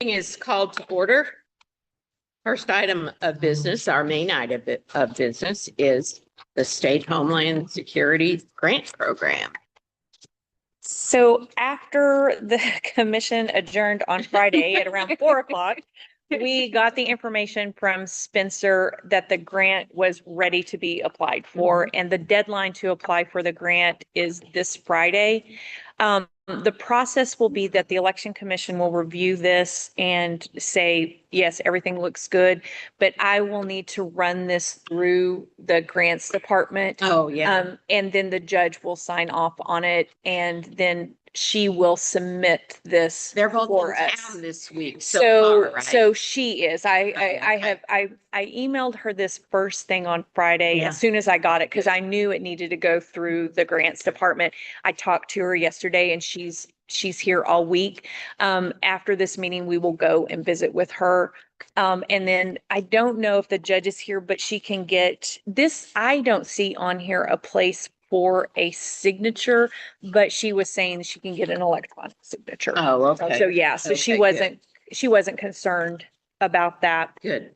Is called to order. First item of business, our main item of business is the State Homeland Security Grant Program. So after the commission adjourned on Friday at around 4 o'clock, we got the information from Spencer that the grant was ready to be applied for, and the deadline to apply for the grant is this Friday. The process will be that the election commission will review this and say, yes, everything looks good, but I will need to run this through the grants department. Oh, yeah. And then the judge will sign off on it, and then she will submit this They're both for in us. town this week. So Far, right? she is. Okay. I emailed her this first thing on Friday Yeah. as soon as I got it, because I knew it needed to go through the grants department. I talked to her yesterday, and she's here all week. After this meeting, we will go and visit with her. And then I don't know if the judge is here, but she can get this. I don't see on here a place for a signature, but she was saying she can get an electronic signature. Oh, okay. So yeah, so she wasn't concerned about that. Good.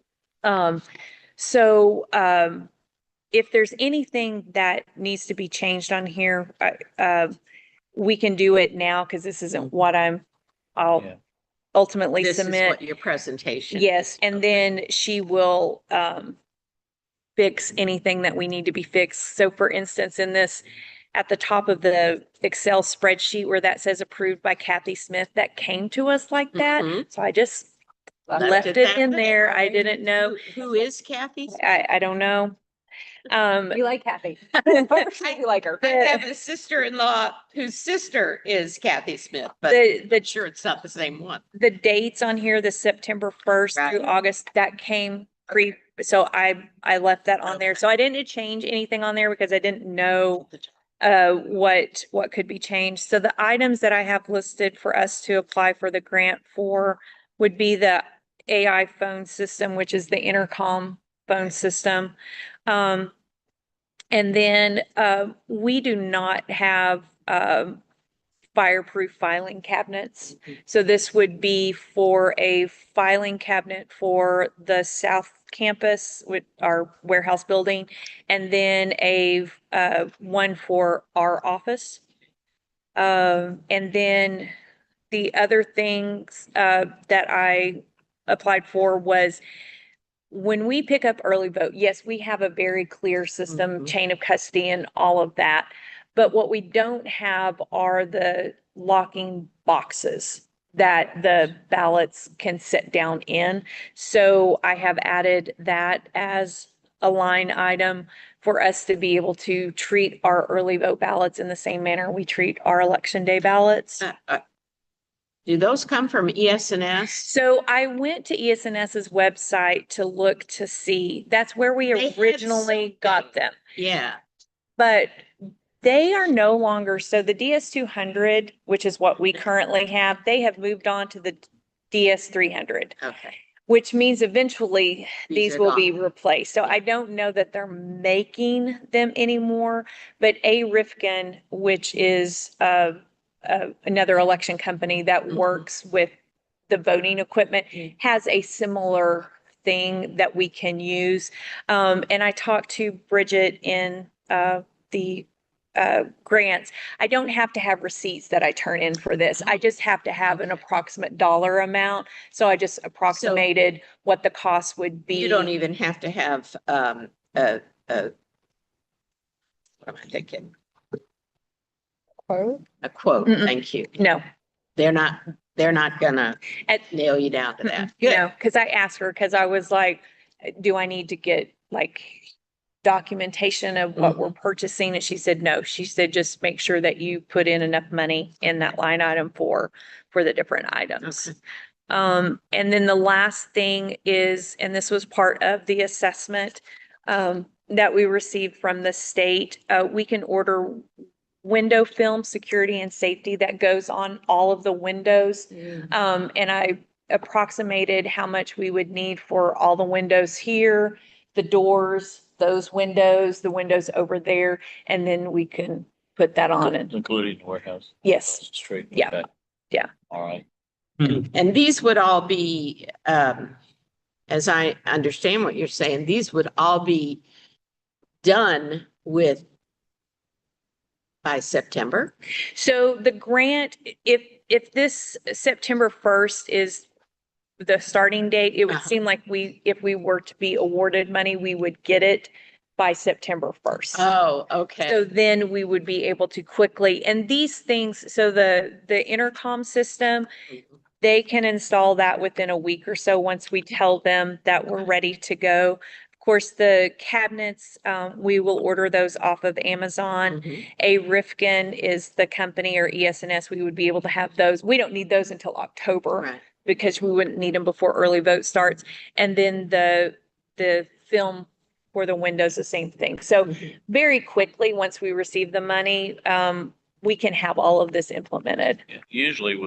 If there's anything that needs to be changed on here, we can do it now, because this isn't what I'll ultimately This submit. is what your presentation. Yes, and then she will fix anything that we need to be fixed. So for instance, in this, at the top of the Excel spreadsheet where that says approved by Kathy Smith, that came to us like that. Mhm. So I just left it that in way. there. I didn't know. Who is Kathy? I don't know. You like Kathy. You like her. I have a sister-in-law whose sister is Kathy Smith, but The sure it's not the same one. the dates on here, the September 1st Right. through August, that came so I left that on there. So I didn't change anything on there because I didn't know what could be changed. So the items that I have listed for us to apply for the grant for would be the AI phone system, which is the intercom phone system. And then we do not have fireproof filing cabinets. So this would be for a filing cabinet for the South Campus with our warehouse building, and then a one for our office. And then the other things that I applied for was when we pick up early vote, yes, we have a very clear system, chain of custody and all of that. But what we don't have are the locking boxes that the ballots can sit down in. So I have added that as a line item for us to be able to treat our early vote ballots in the same manner we treat our election day ballots. Do those come from ES&S? So I went to ES&S's website to look to see, that's where we They had originally got something. them. Yeah. But they are no longer, so the DS200, which is what we currently have, they have moved on to the DS300, Okay. which means eventually These these are will be gone. replaced. So I don't know that they're making them anymore, but A. Rifkin, which is another election company that Mhm. works with the voting equipment, has a similar thing that we can use. And I talked to Bridget in the grants. I don't have to have receipts that I turn in for this. I just have to have an approximate dollar amount. So I just approximated what the cost would be. You don't even have to have what am I thinking? A quote. Mm-mm. Thank you. No. They're not gonna nail you down to that. Good. No, because I asked her, because I was like, do I need to get like documentation of what we're purchasing? And she said, no. She said, just make sure that you put in enough money in that line item for the different items. Okay. And then the last thing is, and this was part of the assessment that we received from the state, we can order window film security and safety that goes on all of the windows. And I approximated how much we would need for all the windows here, the doors, those windows, the windows over there, and then we can put that on. And Including the warehouse. yes, Straight. Yeah. Okay. Yeah. All right. And these would all be, as I understand what you're saying, these would all be done with by September. So the grant, if this September 1st is the starting date, it would Uh-huh. seem like if we were to be awarded money, we would get it by September 1st. Oh, So okay. then we would be able to quickly, and these things, so the intercom system, they can install that within a week or so once we tell them that we're ready to go. Of course, the cabinets, we will order those off of Amazon. Mhm. A Rifkin is the company, or ES&S, we would be able to have those. We don't need those until October Right. because we wouldn't need them before early vote starts. And then the film for the windows, the same thing. So Mhm. very quickly, once we receive the money, we can have all of this implemented. Yeah, usually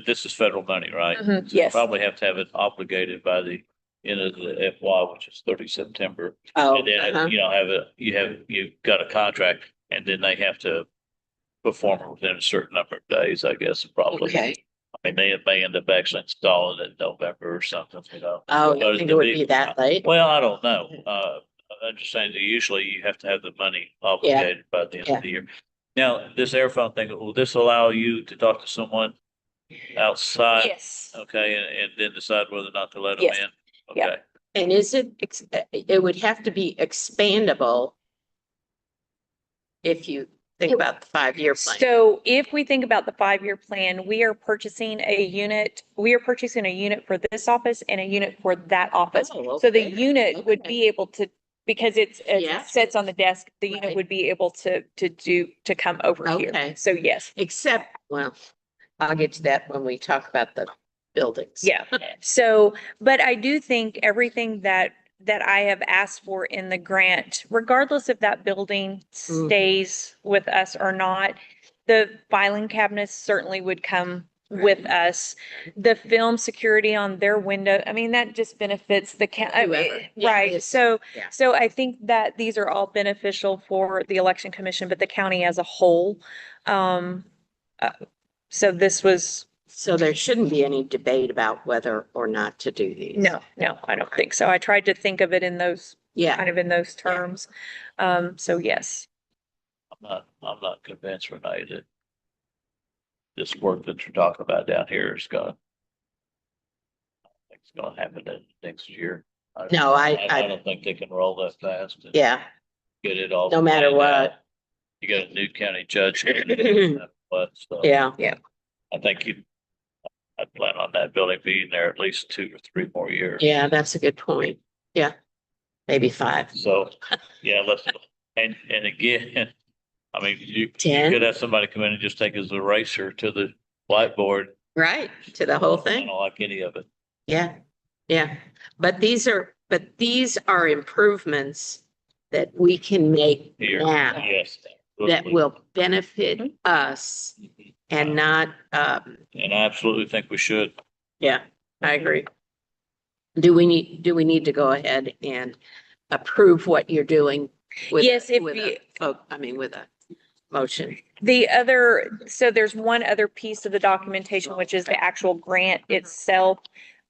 this is federal money, right? Mhm, So you yes. Probably have to have it obligated by the end of the FY, which is 30 September. Oh, And then, uh-huh. you've got a contract and then they have to perform it within a certain number of days, I guess, probably. Okay. I mean, they may end up actually installing it in November or something, Oh, But I think it would be that late. Well, I don't know. I'm just saying that usually you have to have the money obligated by the end of the year. Now, this air phone thing, will this allow you to talk to someone outside? Yes. Okay, and then decide whether or not to let them Yes. in? Yeah. Okay, And is it would have to be expandable if you think about the 5-year plan. So if we think about the 5-year plan, we are purchasing a unit for this office and a unit for that office. Oh, So the okay. unit would Okay. be able to, because it Yeah. sits on the desk, the unit Right. would be able to come over here. Okay. So yes, Except, well, I'll get to that when we talk about the buildings. yeah. So, but I do think everything that I have asked for in the grant, regardless if that building Mhm. stays with us or not, the filing cabinets certainly would come with us. The film security on their window, I mean, that just benefits the Whoever. Yeah, right? it's- So, yeah. so I think that these are all beneficial for the election commission, but the county as a whole. Uh, so this was, So there shouldn't be any debate about whether or not to do these. no, I don't think so. I tried to think of it in those, Yeah, kind of in those terms. So yes. I'm not convinced, Renee, that this work that you're talking about down here is it's gonna happen next year. No, I I, don't think they can roll that fast and yeah, get it all. no matter planned out. what. You got a new county judge. But, so Yeah, I think I'd plan on that building being there at least 2 or 3 more years. yeah, that's a good point. Yeah, maybe 5. So, yeah, and again, I mean, you 10. could have somebody come in and just take his eraser to the whiteboard. Right, to the whole I thing. don't like any of it. Yeah, yeah. But these are improvements that we can make Here, now yes. that absolutely. will benefit us and not, And I absolutely think we should. yeah, I agree. Do we need to go ahead and approve what you're doing? With Yes, if with you- with a motion. So there's one other piece of the documentation, which is the actual grant itself.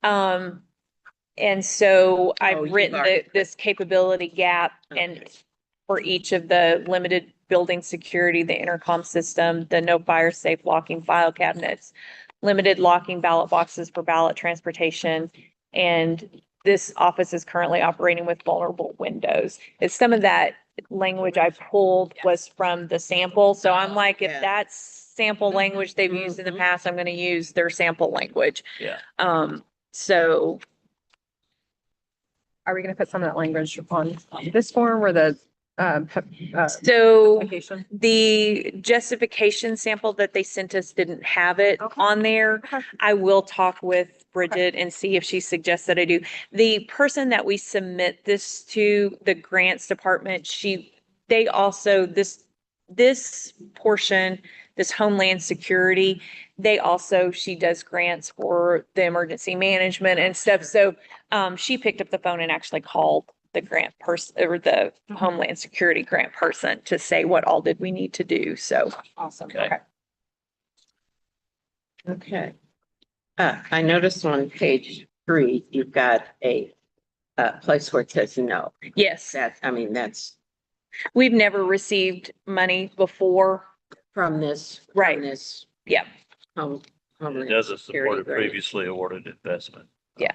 And so Oh, I've you've written already- this capability gap and Okay. for each of the limited building security, the intercom system, the no fire safe locking file cabinets, limited locking ballot boxes for ballot transportation. And this office is currently operating with vulnerable windows. It's some of that language I pulled was from the sample. So I'm like, if Yeah. that's sample language they've used in the Mhm. past, I'm going to use their sample language. Yeah. So Are we gonna put some of that language on this form or the, So application? the justification sample that they sent us didn't have it Okay. on there. Okay. I will talk with Bridget and see if she suggests that I do. The person that we submit this to, the grants department, they also, this portion, this Homeland Security, she does grants for the emergency management and stuff. So she picked up the phone and actually called the grant person or the Homeland Security grant person to say what all did we need to do. So Awesome. Okay. Okay. Okay. I noticed on page 3, you've got a place where it says no. Yes, That's we've never received money before. from this. Right. From this Yeah. home. It Homeland doesn't Security support a grant. previously awarded investment. Yeah.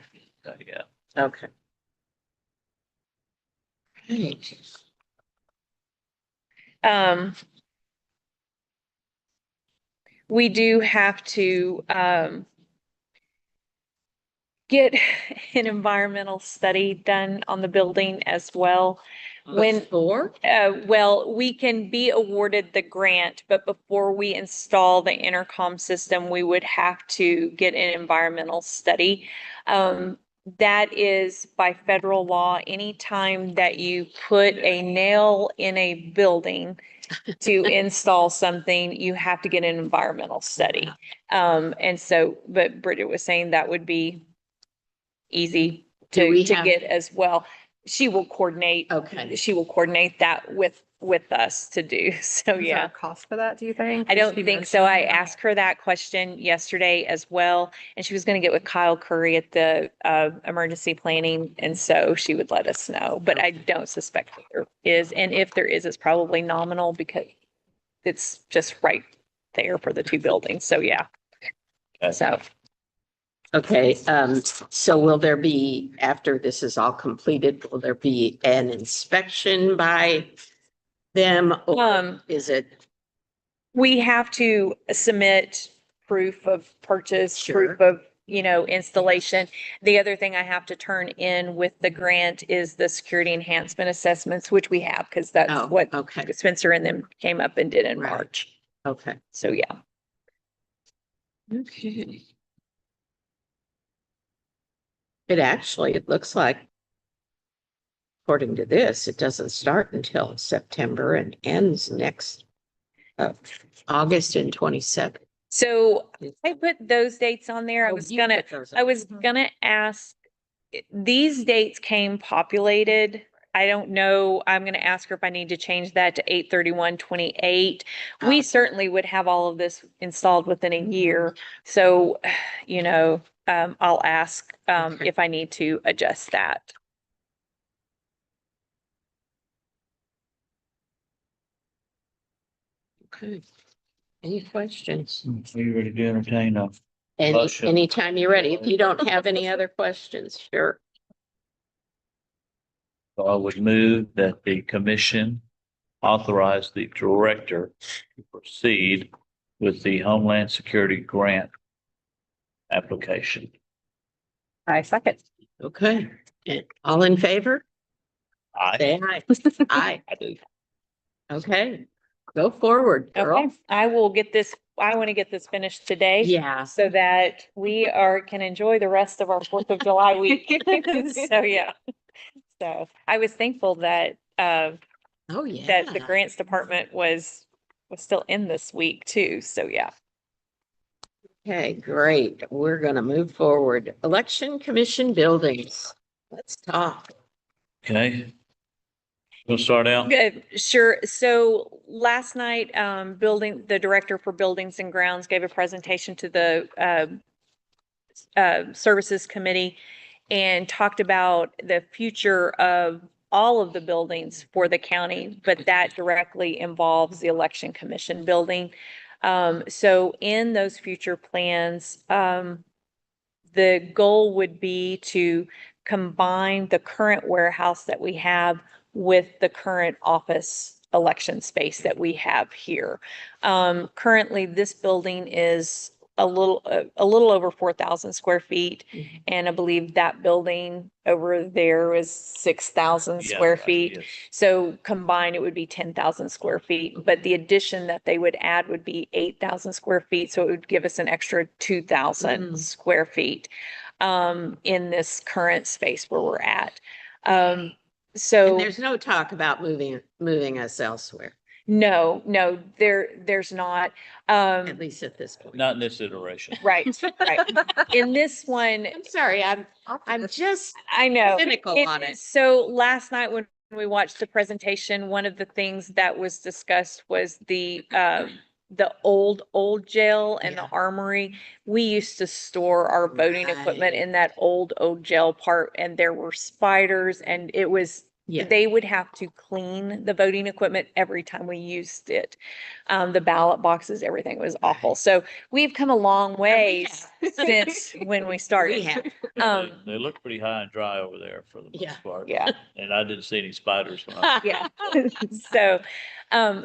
Yeah. Okay. Right. We do have to, get an environmental study done on the building as well. When, Before? well, we can be awarded the grant, but before we install the intercom system, we would have to get an environmental study. That is by federal law, anytime that you put a nail in a building to install something, you have to get an environmental study. And so, but Bridget was saying that would be easy Do we to have- get as well. She will coordinate. Okay. She will coordinate that with us to do. So, Is there yeah. a cost for that, do you think? I Did don't she think so. I mention? asked her that question yesterday as well, and she was going to get with Kyle Curry at the emergency planning, and so she would let us know. But I don't suspect that there is, and if there is, it's probably nominal because it's just right there for the two buildings. So, yeah. Okay. So, Okay, so will there be, after this is all completed, will there be an inspection by them? Or is it? we have to submit proof of purchase, Sure. proof of, installation. The other thing I have to turn in with the grant is the security enhancement assessments, which we have, because that's Oh, what okay, Spencer and them came up and did in Right. March. okay. So, yeah. Okay. It looks like, according to this, it doesn't start until September and ends next August and 27. So I put those dates on there. I Oh, was you gonna, put those I on. was gonna ask, these dates came populated. I don't know. I'm gonna ask her if I need to change that to 8/31/28. We Oh. certainly would have all of this installed within a year. So, I'll ask, Okay. if I need to adjust that. Okay. Any questions? You ready to entertain a motion? Anytime you're ready. If you don't have any other questions, sure. So I would move that the commission authorize the director to proceed with the Homeland Security Grant application. I second. Okay. And all in favor? I Say aye. Aye. do. Okay. Go forward, girl. Okay, I want to get this finished today. Yeah. So that we can enjoy the rest of our 4th of July week. So, yeah. So I was thankful that, Oh, yeah. that the grants department was still in this week too. So, yeah. Okay, great. We're gonna move forward. Election Commission buildings. Let's talk. Okay. We'll start out. Good, sure. So last night, the director for Buildings and Grounds gave a presentation to the, Services Committee and talked about the future of all of the buildings for the county, but that directly involves the Election Commission building. So in those future plans, the goal would be to combine the current warehouse that we have with the current office election space that we have here. Currently, this building is a little over 4,000 square feet. Mhm. And I believe that building over there is 6,000 Yeah, square right, feet. yes. So combined, it would be 10,000 square feet, but the addition that they would add would be 8,000 square feet. So it would give us an extra 2,000 Mm. square feet in this current space where we're at. And So there's no talk about moving us elsewhere, no, there's not. at least at this point. Not in this iteration. Right. In this one, I'm sorry, I'm just I know. cynical on it. So last night when we watched the presentation, one of the things that was discussed was the the old jail and the Yeah. armory, we used to store our voting equipment Right. in that old jail part, and there were spiders, and it was, Yeah. they would have to clean the voting equipment every time we used it. The ballot boxes, everything was awful. So we've come a long ways have. since when we started. We have. They look pretty high and dry over there for the Yeah. most part. Yeah. And I didn't see any spiders when I. Yeah. So,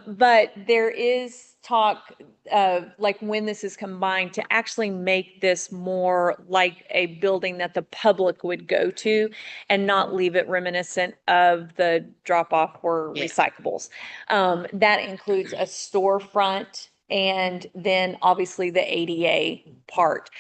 but there is talk of like when this is combined to actually make this more like a building that the public would go to and not leave it reminiscent of the drop off for Yeah. recyclables. That includes a storefront and then obviously the ADA part.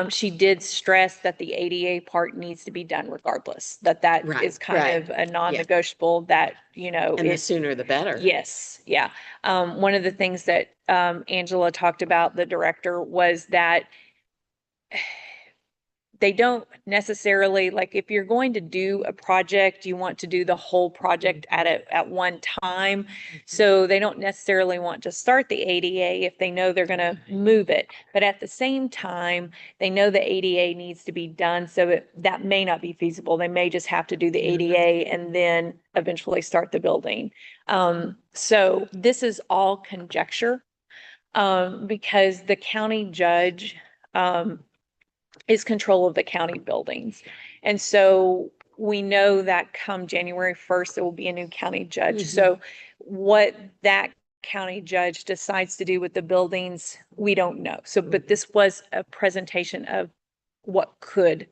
She did stress that the ADA part needs to be done regardless, that Right, is kind right. of a non-negotiable that, you know, And the it, sooner the better. yes, yeah. One of the things that, Angela talked about, the director, was that they don't necessarily, like, if you're going to do a project, you want to do the whole project at one time. So they don't necessarily want to start the ADA if they know they're gonna move it. But at the same time, they know the ADA needs to be done, so that may not be feasible. They may just have to do the ADA and then eventually start the building. So this is all conjecture, because the county judge, is control of the county buildings. And so we know that come January 1st, there will be a new county judge. Mhm. So what that county judge decides to do with the buildings, we don't know. So, but this was a presentation of what could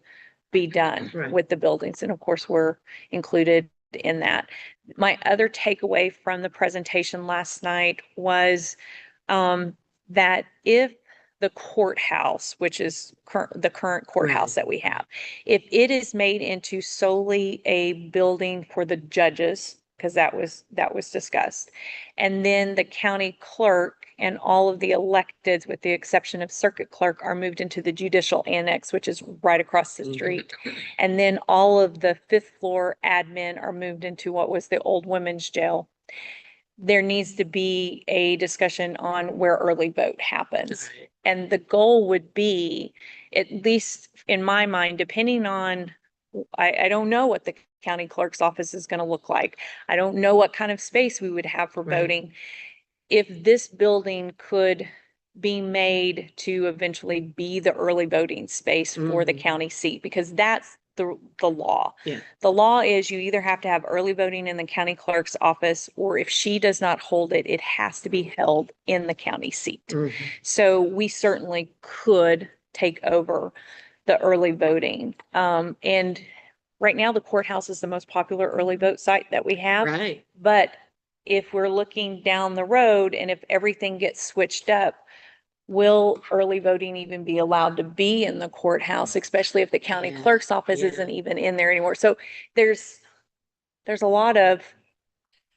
be done Right. with the buildings. And of course, we're included in that. My other takeaway from the presentation last night was that if the courthouse, which is the current courthouse that we have, if it is made into solely a building for the judges, because that was discussed, and then the county clerk and all of the electeds, with the exception of circuit clerk, are moved into the judicial annex, which is right across the Mhm. street. And then all of the fifth floor admin are moved into what was the old women's jail. There needs to be a discussion on where early vote happens. Right. And the goal would be, at least in my mind, depending on, I don't know what the county clerk's office is gonna look like. I don't know what kind of space we would have for Right. voting. If this building could be made to eventually be the early voting space for the Mhm. county seat, because that's the law. Yeah. The law is you either have to have early voting in the county clerk's office, or if she does not hold it, it has to be held in the county seat. Mhm. So we certainly could take over the early voting. And right now the courthouse is the most popular early vote site that we have. Right. But if we're looking down the road and if everything gets switched up, will early voting even be allowed to be in the courthouse, especially if the county Yeah, clerk's office yeah. isn't even in there anymore? So there's a lot of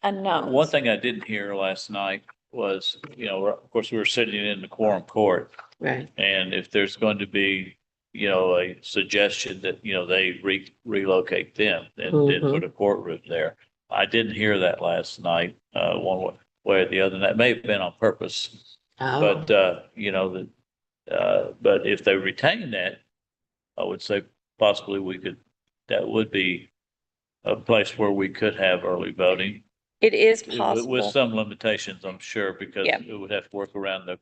unknowns. One thing I didn't hear last night was, of course, we were sitting in the quorum court. Right. And if there's going to be, a suggestion that, they relocate them and Mhm. put a courtroom there. I didn't hear that last night, one way or the other. And that may have been on purpose. Oh. But, but if they retain that, I would say possibly that would be a place where we could have early voting. It is With possible. some limitations, I'm sure, because Yeah. it would have to work around the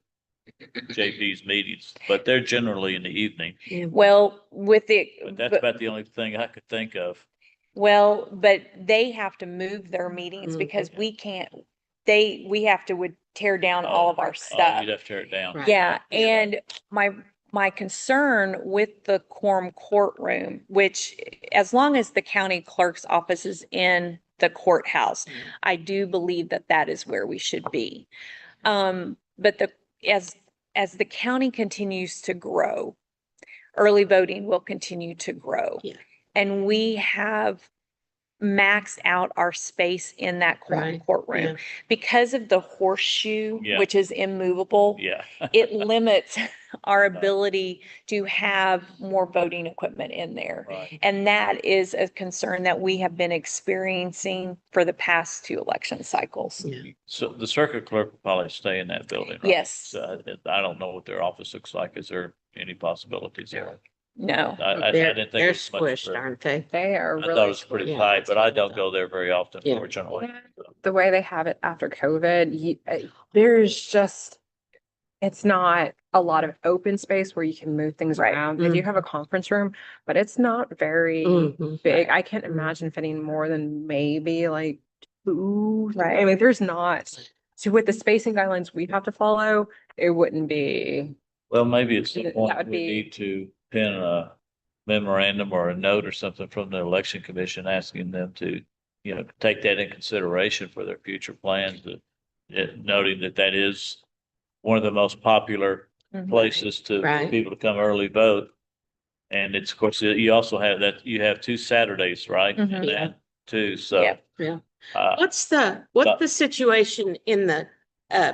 JP's meetings, but they're generally in the evening. Yeah. Well, with the, But that's about the only thing I could think of. well, but they have to move their meetings Mhm. because we can't, we have to would tear down all of our Oh, stuff. you'd have to tear it down. Right. Yeah, and my concern with the quorum courtroom, which as long as the county clerk's office is in the courthouse, Mhm. I do believe that that is where we should be. But as the county continues to grow, early voting will continue to grow. Yeah. And we have maxed out our space in that Right, courtroom. yeah. Because of the horseshoe, Yeah. which is immovable, Yeah. it limits our ability to have more voting equipment in there. Right. And that is a concern that we have been experiencing for the past 2 election cycles. Yeah. So the circuit clerk will probably stay in that building, right? Yes. So I don't know what their office looks like. Is there any possibilities there? No. I They're, didn't think they're it was much. squished, aren't they? They are I really. thought it was pretty Yeah, tight, that's but I what I don't thought. go there very often, Yeah. fortunately. The way they have it after COVID, there's just, it's not a lot of open space where you can move things Right. around. They do have a conference room, but it's not very Mhm. big. I can't Mm. imagine fitting more than maybe like 2. Right. I mean, there's not. So with the spacing guidelines we have to follow, it wouldn't be. Well, maybe at some That point would we be- need to pin a memorandum or a note or something from the election commission asking them to, take that in consideration for their future plans, noting that that is one of the most popular Mhm. places for Right. people to come early vote. And it's, of course, you also have that, you have 2 Saturdays, right? Mhm. And Yeah. that too, so. Yep. Yeah. Uh, What's but- the situation in the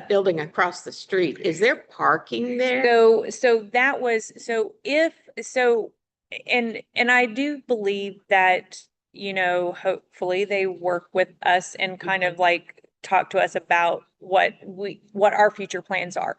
building across the street? Is there parking there? So that was, and I do believe that, hopefully they work with us and kind of like talk to us about what our future plans are.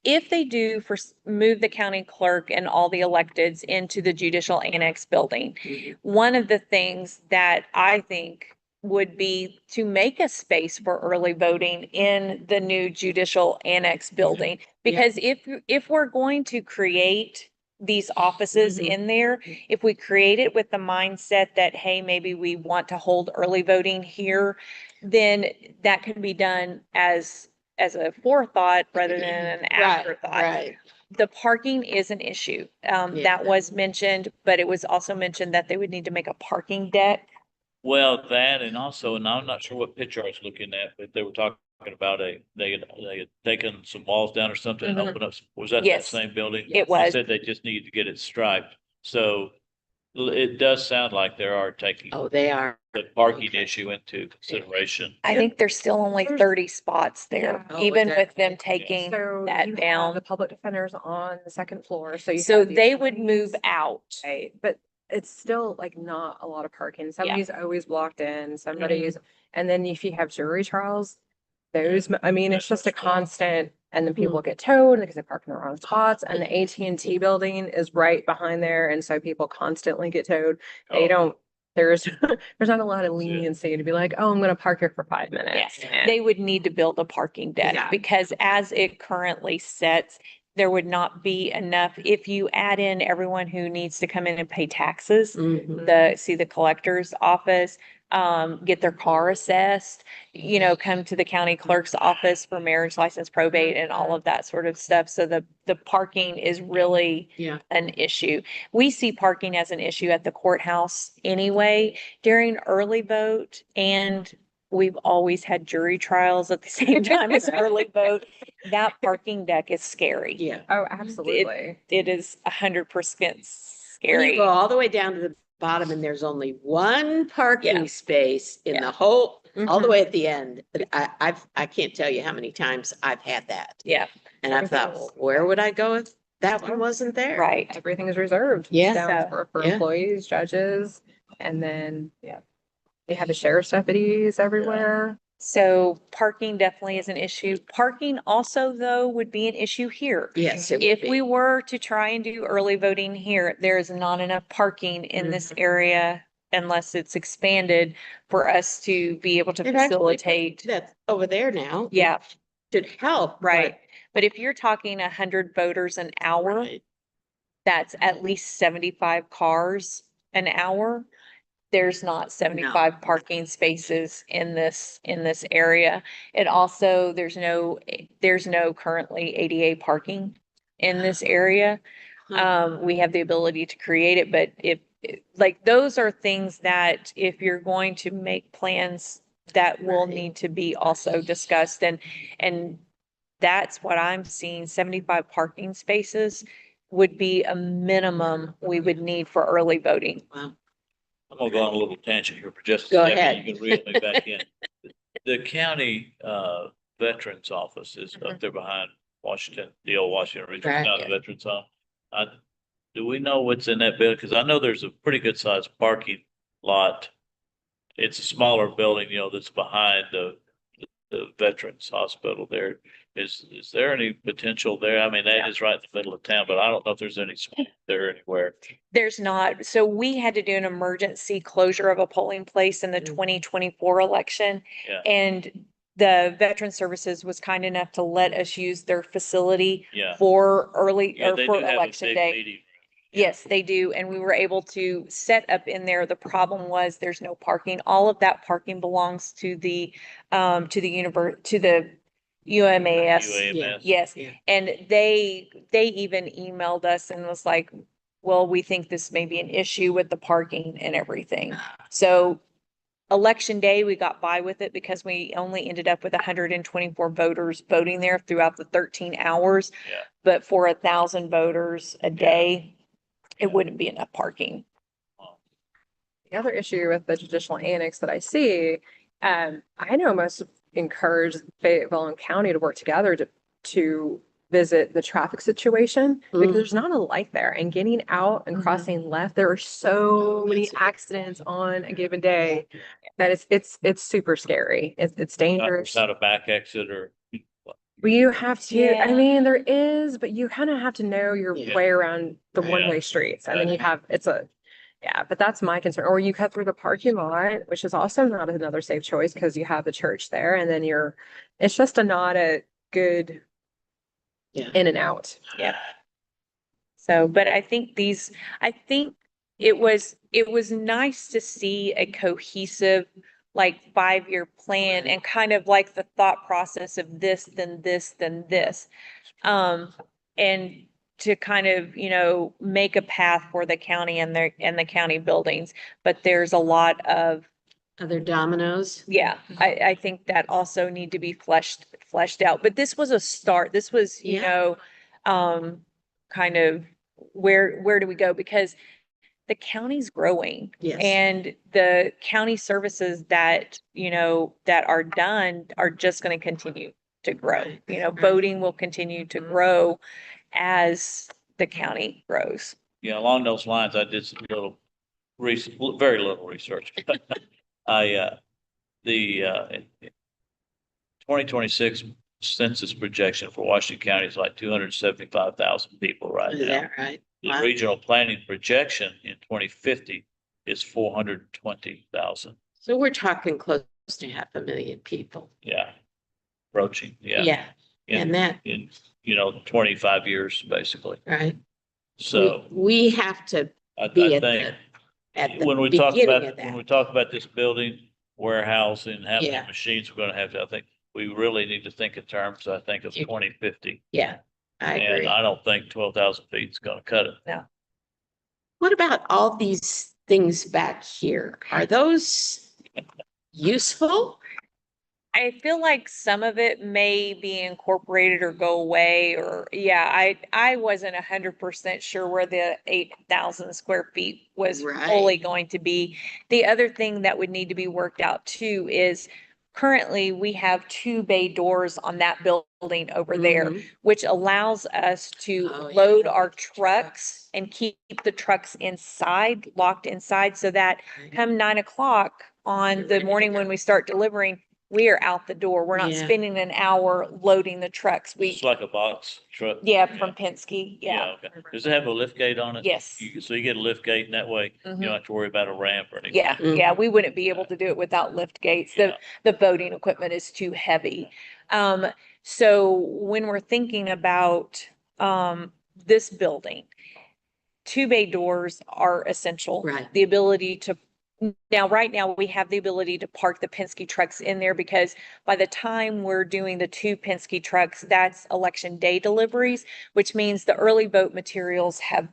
If they do move the county clerk and all the electeds into the judicial annex building, Mhm. one of the things that I think would be to make a space for early voting in the new judicial annex building. Because if we're going to create these offices Mhm. in there, if we create it with the mindset that, hey, maybe we want to hold early voting here, then that can be done as a forethought rather than an Right, afterthought. right. The parking is an issue. Yeah. That was mentioned, but it was also mentioned that they would need to make a parking deck. Well, that and also, and I'm not sure what picture I was looking at, but they were talking about they had taken some walls down or something and Mhm. opened up. Was that Yes. same building? It They was. said they just needed to get it striped. So it does sound like they are taking Oh, they are. the parking Okay. issue into consideration. I think there's still only There's- 30 spots there, Yeah. Oh, even is with that- them taking So that you have down. the public defenders on the second floor, so you So have the they would move attorneys, out. right? But it's still like not a lot of parking. Somebody's always blocked in, somebody's, and then if you have jury trials, those, I mean, it's just a constant, and then people get towed because they park in the wrong spots, and the AT&T building is right behind there, and so people constantly get towed. They Oh. don't, there's, there's not a lot of leniency to be like, oh, I'm gonna park here for 5 minutes. And- They would need to build a parking deck Yeah. because as it currently sets, there would not be enough. If you add in everyone who needs to come in and pay taxes, Mhm. see the collector's office, get their car assessed, come to the county clerk's office for marriage license, probate, and all of that sort of stuff. So the parking is really Yeah. an issue. We see parking as an issue at the courthouse anyway during early vote, and we've always had jury trials at the same time as early vote. That parking deck is scary. Yeah. Oh, absolutely. It is 100% When scary. you go all the way down to the bottom and there's only one parking Yeah. space in Yeah. the whole, all the Mhm. way at the end. I can't tell you how many times I've had that. Yeah, And I've thought, where would I go if that one wasn't there? right. Everything is reserved. Yeah. Down So- for Yeah. employees, judges, and then, they have the sheriff's deputies everywhere. So parking definitely is an issue. Parking also, though, would be an issue here. Yes. it would If be. we were to try and do early voting here, there is not enough parking in this area unless it's expanded for us to be able to They've actually put facilitate. That's over there now. Yeah, Should help. right. But if you're talking 100 voters an but- hour, Right. that's at least 75 cars an hour. There's not 75 parking spaces in this area. It also, there's no currently ADA parking in this area. We have the ability to create it, but like, those are things that if you're going to make plans, that will Right. need to be also discussed, and that's what I'm seeing. 75 parking spaces would be a minimum we would need for early voting. Wow. I'm gonna go on a little tangent here for just a Go second. ahead. You can reel me back in. The county, Veterans Office is up there behind Washington, the old Washington Regional Right. County Veterans Home. Do we know what's in that building? Cause I know there's a pretty good sized parking lot. It's a smaller building, that's behind the Veterans Hospital there. Is there any potential there? I mean, that is right in the middle of town, but I don't know if there's any space there anywhere. There's not. So we had to do an emergency closure of a polling place in the Mhm. 2024 election. Yeah. And the Veteran Services was kind enough to let us use their facility Yeah. for early Yeah, or they for do have a election big day. meeting. Yes, they do. And we were able to set up in there. The problem was there's no parking. All of that parking belongs to the UMAS. UAMS. Yes. Yeah. And they even emailed us and was like, well, we think this may be an issue with the parking and everything. So election day, we got by with it because we only ended up with 124 voters voting there throughout the 13 hours. Yeah. But for 1,000 voters a day, it wouldn't be enough parking. The other issue with the traditional annex that I see, I know most encourage Fayetteville and County to work together to visit the traffic situation because Mhm. there's not a light there. And getting out and Mhm. crossing left, there are so many accidents on a given day that it's super scary. It's There's dangerous. not a back exit or. Well, you have to, I Yeah. mean, there is, but you kind of have to know your Yeah. way around the Yeah. one-way streets. And then you have, yeah, but that's my concern. Or you cut through the parking lot, which is also not another safe choice because you have the church there and then it's just not a good Yeah. in and out. Yeah. So, but I think it was nice to see a cohesive, like 5-year plan and kind of like the thought process of this, then this, then this. And to kind of, make a path for the county and the county buildings. But there's a lot of, Other dominoes. yeah, I think that also need to be fleshed out. But this was a start. This was, Yeah. kind of where do we go? Because the county's growing. Yes. And the county services that, that are done are just going to continue to grow. Right, right. Voting will continue to grow as the county grows. Yeah, along those lines, I did some little very little research. The 2026 census projection for Washington County is like 275,000 people right Is now. that right? The Wow. regional planning projection in 2050 is 420,000. So we're talking close to 500,000 people. Yeah. Approaching, yeah. Yeah. In, And that, in, 25 years, basically. right? So We have to I be at think the when we talk beginning about, of that. when we talk about this building, warehousing, how many Yeah. machines we're gonna have, I think we really need to think in terms, I think, of You- 2050. Yeah, I And agree. I don't think 12,000 feet is gonna cut it. What about all these things back here? Are those useful? I feel like some of it may be incorporated or go away or, yeah, I wasn't 100% sure where the 8,000 square feet was fully Right. going to be. The other thing that would need to be worked out too is currently we have 2 bay doors on that building over there, Mhm. which allows us to Oh, yeah. load our trucks and keep the trucks inside, locked inside, so that Right. come 9 o'clock on You're the ready to morning when go. we start delivering, we are out the door. We're not Yeah. spending an hour loading the trucks. It's like a box truck. Yeah, from Penske, yeah. Okay. Does it have a lift gate on it? Yes. So you get a lift gate and that way you Mhm. don't have to worry about a ramp or anything. Yeah, yeah, we wouldn't be able to do it without lift gates. The, Yeah. the voting equipment is too heavy. So when we're thinking about, this building, 2 bay doors are essential. Right. The ability to, now, right now, we have the ability to park the Penske trucks in there because by the time we're doing the 2 Penske trucks, that's election day deliveries, which means the early vote materials have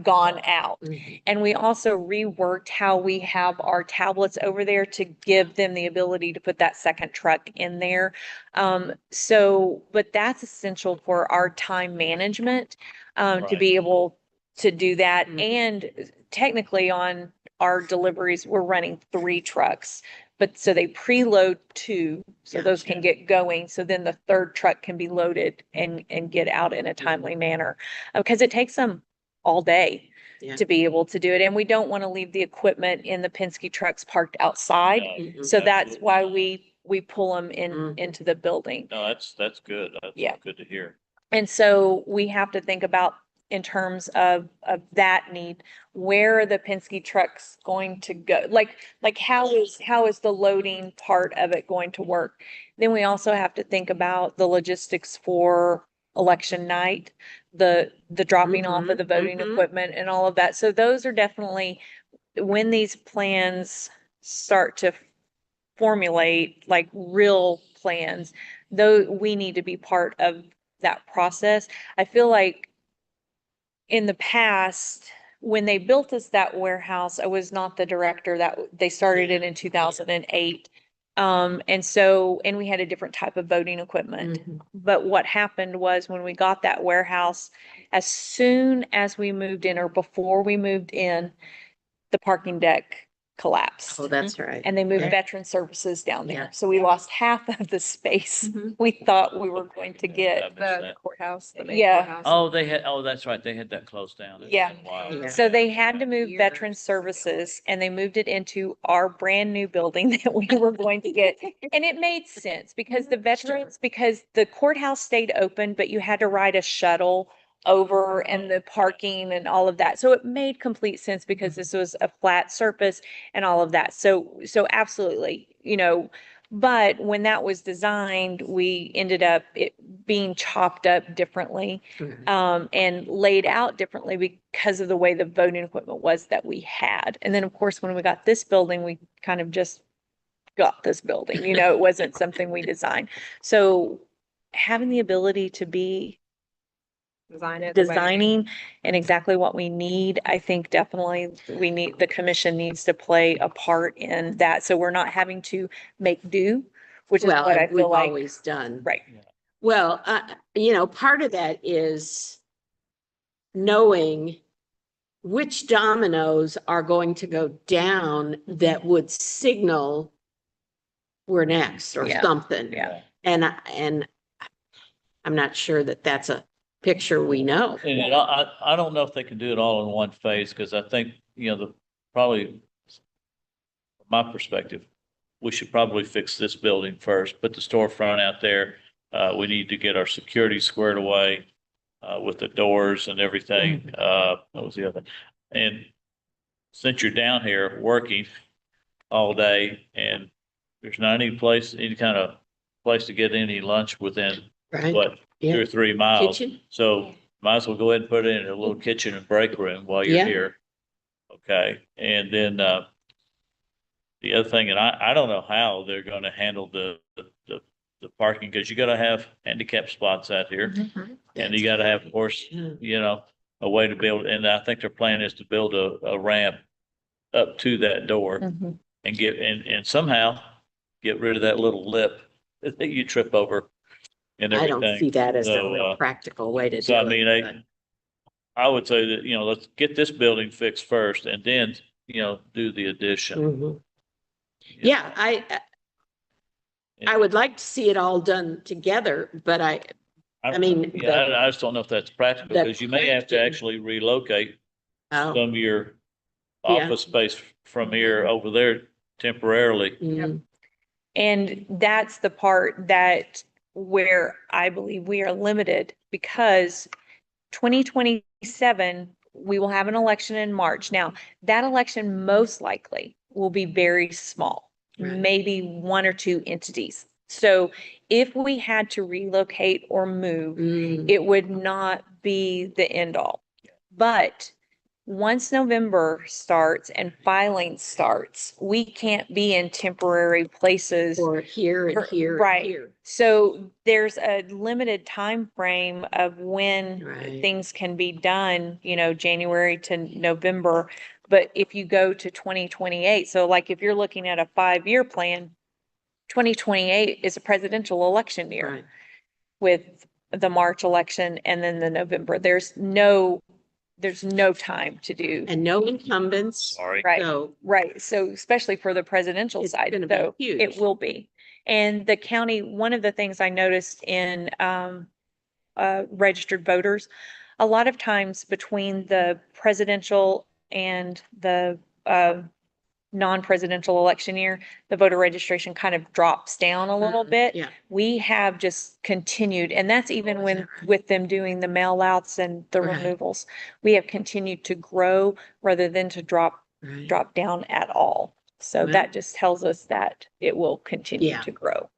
gone out. Mhm. And we also reworked how we have our tablets over there to give them the ability to put that second truck in there. But that's essential for our time management, to Right. be able to do that. Mhm. And technically on our deliveries, we're running 3 trucks. But so they preload 2, so those can get going. So then the 3rd truck can be loaded and get out in a timely manner. Because it takes them all day Yeah. to be able to do it. And we don't want to leave the equipment in the Penske trucks parked outside. Mhm. So that's Absolutely. why we pull them Mhm. into the building. No, that's good. That's Yeah. good to hear. And so we have to think about in terms of that need, where are the Penske trucks going to go? Like how is the loading part of it going to work? Then we also have to think about the logistics for election night, the dropping off of the voting Mhm. equipment and all of that. So those are definitely, when these plans start to formulate like real plans, though we need to be part of that process. I feel like in the past, when they built us that warehouse, I was not the director. That they started it in 2008. And we had a different type of voting equipment. Mhm. But what happened was when we got that warehouse, as soon as we moved in or before we moved in, the parking deck collapsed. Oh, that's right. And they moved Yeah. veteran services down Yeah. there. So we lost half of the space Mhm. we thought we were going to get. I missed The that. courthouse, the main Yeah. courthouse. Oh, that's right. They had that closed down. It's Yeah. been a while. Yeah. So they had to move Years. veteran services and they moved it into our brand new building that we were going to get. And it made sense because because the courthouse stayed open, but you had to ride a shuttle over and the parking and all of that. So it made complete sense because this was a flat surface and all of that. So absolutely, but when that was designed, we ended up it being chopped up differently Mhm. and laid out differently because of the way the voting equipment was that we had. And then, of course, when we got this building, we kind of just got this building, it wasn't something we designed. So having the ability to be Design it. the way- designing and exactly what we need, I think definitely the commission needs to play a part in that. So we're not having to make do, which is Well, what I we've feel like. always done. Right. Well, part of that is knowing which dominoes are going to go down that would signal we're next or Yeah. something. Yeah. And I'm not sure that that's a picture we know. And I don't know if they can do it all in one phase, because I think, probably, from my perspective, we should probably fix this building first, put the storefront out there. We need to get our security squared away, with the doors and everything. What was the other? And since you're down here working all day and there's not any kind of place to get any lunch within, Right? what, Yeah. 2 or 3 miles. Kitchen? So might as well go ahead and put it in a little kitchen and break room while you're Yeah. here. Okay, and then, the other thing, and I don't know how they're gonna handle the parking, because you gotta have handicap spots out here. Mhm. And you gotta have, of course, Yeah. a way to build, and I think their plan is to build a ramp up to that door Mhm. and and somehow get rid of that little lip that you trip over and I everything. don't see that as a So, real practical way to do so I it. mean, but- I would say that, let's get this building fixed first and then, do the addition. Mhm. you Yeah, know. I would like to see it all done together, but I mean, Yeah, I just don't know if that's practical, the because you may have to question- actually relocate oh, some of your Yeah. office space from here over there temporarily. mm, And that's the part that where I believe we are limited because 2027, we will have an election in March. Now, that election most likely will be very small, Right. maybe 1 or 2 entities. So if we had to relocate or move, mm, it would not be the end all. But once November starts and filing starts, we can't be in temporary places. or here and here Right. and here. So there's a limited time frame of when Right. things can be done, January to November. But if you go to 2028, so like if you're looking at a 5-year plan, 2028 is a presidential election year Right. with the March election and then the November. There's no there's no time to do. And no incumbents. Sorry. Right. So, Right, so especially for the presidential It's side, gonna be so huge. it will be. And the county, one of the things I noticed in registered voters, a lot of times between the presidential and the non-presidential election year, the voter registration kind of drops down a little bit. yeah. We have just continued, and that's even when, with them doing the mail outs and the Right. removals. We have continued to grow rather than to drop Right. down at all. So Well- that just tells us that it will continue Yeah. to grow.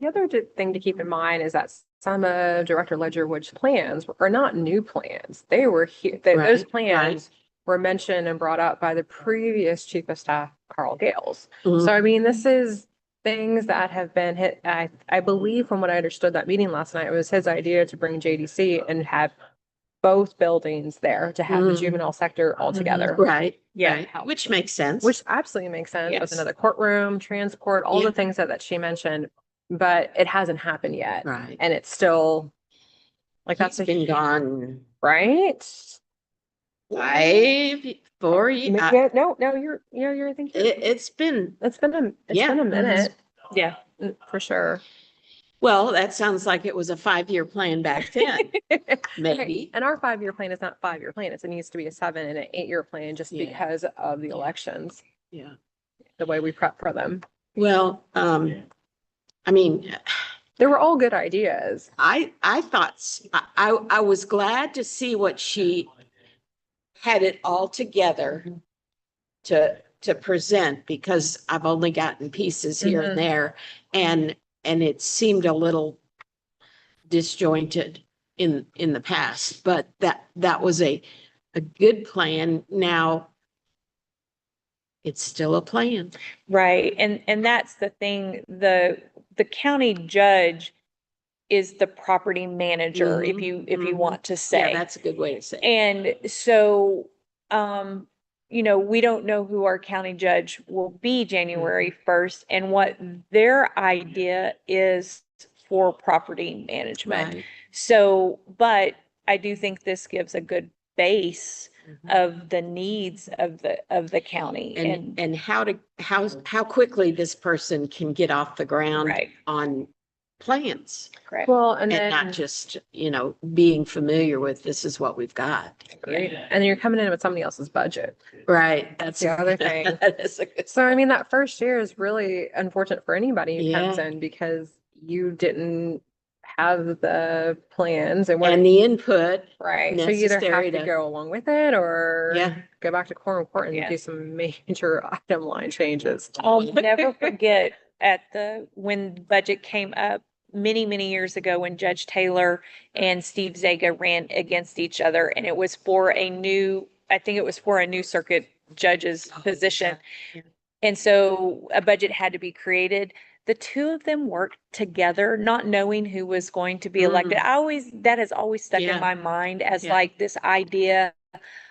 The other thing to keep in mind is that some of Director Ledgerwood's plans are not new plans. They were here, those Right, plans were mentioned and brought up by the previous Chief of Staff, Carl Gales. Mhm. So I mean, this is things that have been hit. I believe from what I understood that meeting last night, it was his idea to bring JDC and have both buildings there to have the Mhm. juvenile sector all together. Right. Yeah. Right. Which makes sense. Which absolutely makes sense with Yes. another courtroom, transport, all Yeah. the things that she mentioned, but it hasn't happened yet. Right. And it's still like that's He's been gone right. 4 years. Yeah, no, you're thinking It's been, it's been a Yeah. been a minute Yeah. for sure. well, that sounds like it was a 5-year plan back then, maybe. And our 5-year plan is not a 5-year plan. It needs to be a 7 and an 8-year plan just Yeah. because of the elections, Yeah. the way we prep for them. Well, I mean, They were all good ideas. I thought, I was glad to see what she had it all together to present, because I've only gotten pieces here Mhm. and there, and it seemed a little disjointed in the past, but that was a good plan. Now it's still a plan. Right, and that's the thing, the county judge is the property manager, if Mhm, you mhm. want to Yeah, say. that's a good way to say it. And so, we don't know who our county judge will be January 1st and what their idea is for property management. Right. So, but I do think this gives a good base Mhm. of the needs of the county And how quickly this person can get off the ground right, on plans, correct. Well, and and not then just, being familiar with, this is what we've got. great. And then you're coming in with somebody else's budget. Right, that's The other thing. That is a good. So I mean, that first year is really unfortunate for anybody who comes Yeah. in because you didn't have the plans and what, And the input, right? So you either have necessary to to- go along with it or Yeah. go back to quorum court and Yeah. do some major item line changes. I'll never forget when budget came up many, many years ago when Judge Taylor and Steve Zaga ran against each other, and it was for I think it was for a new circuit judge's position. yeah. And so a budget had to be created. The two of them worked together, not knowing who was going to be elected. That has always stuck Yeah. in my mind as Yeah. like this idea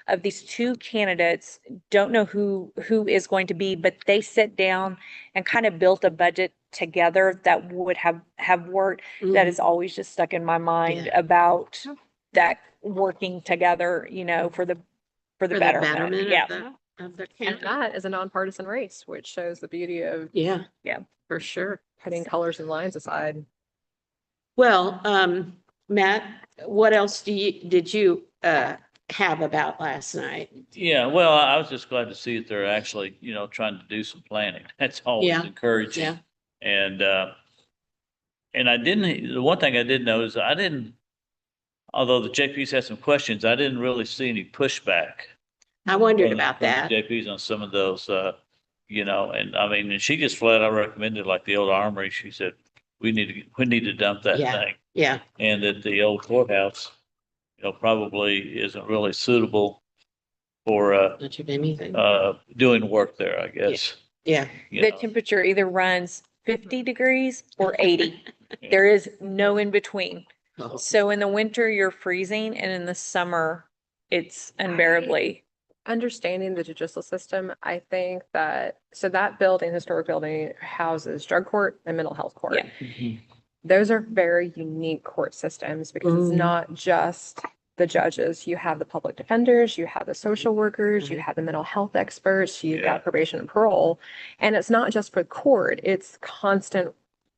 of these two candidates, don't know who is going to be, but they sit down and kind of built a budget together that would have worked. That Mhm. has always just stuck in my mind Yeah. about that working together, for the For the betterment. betterment Yeah. of the And county. that is a nonpartisan race, which shows the beauty of Yeah. Yeah. For sure. putting colors and lines aside. Well, Matt, what else did you have about last night? Yeah, well, I was just glad to see that they're actually, trying to do some planning. That's always Yeah. encouraging. Yeah. And the one thing I did know is although the JPs had some questions, I didn't really see any pushback. I wondered from the- about from the that. JPs on some of those, and I mean, and she just flat out recommended like the old armory. She said, we need to dump that Yeah. thing. Yeah. And that the old courthouse, probably isn't really suitable for, Much of anything. doing work there, I guess. Yeah. you The know. temperature either runs 50 degrees or 80. There is no in between. Oh, So in the winter, you're freezing, and in the summer, it's unbearably. Understanding the judicial system, I think that, so that building, historic building, houses drug court and mental health court. Yeah. Mhm. Those are very unique court systems because Mhm. it's not just the judges, you have the public defenders, you have the social workers, you Mhm. have the mental health experts, you've Yeah. got probation and parole. And it's not just for court, it's constant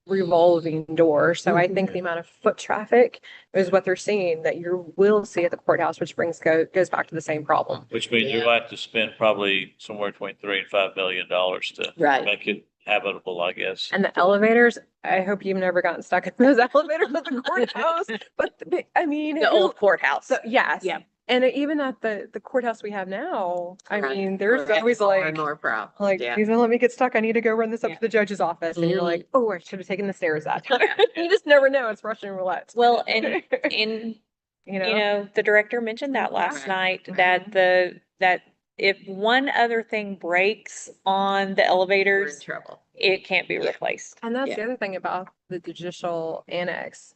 revolving door. So I think the amount of foot traffic is what they're seeing that you will see at the courthouse, which goes back to the same problem. Which means you'll have to spend probably somewhere between $3 and $5 million to Right. make it habitable, I guess. And the elevators, I hope you've never gotten stuck in those elevators at the courthouse. But I mean, The old courthouse. so, yes. Yeah. And even at the courthouse we have now, I Right. mean, there's Correct. always More like, and more problems. please don't let me get stuck. I need to go run this up Yeah. to the judge's office. And you're Mhm. like, oh, I should have taken the stairs that time. You just never know. It's Russian roulette. Well, and in You know? you know, the director mentioned that last Right, night, right. that if one other thing breaks on the We're in elevators, trouble. it can't be Yeah. replaced. And that's Yeah. the other thing about the judicial annex.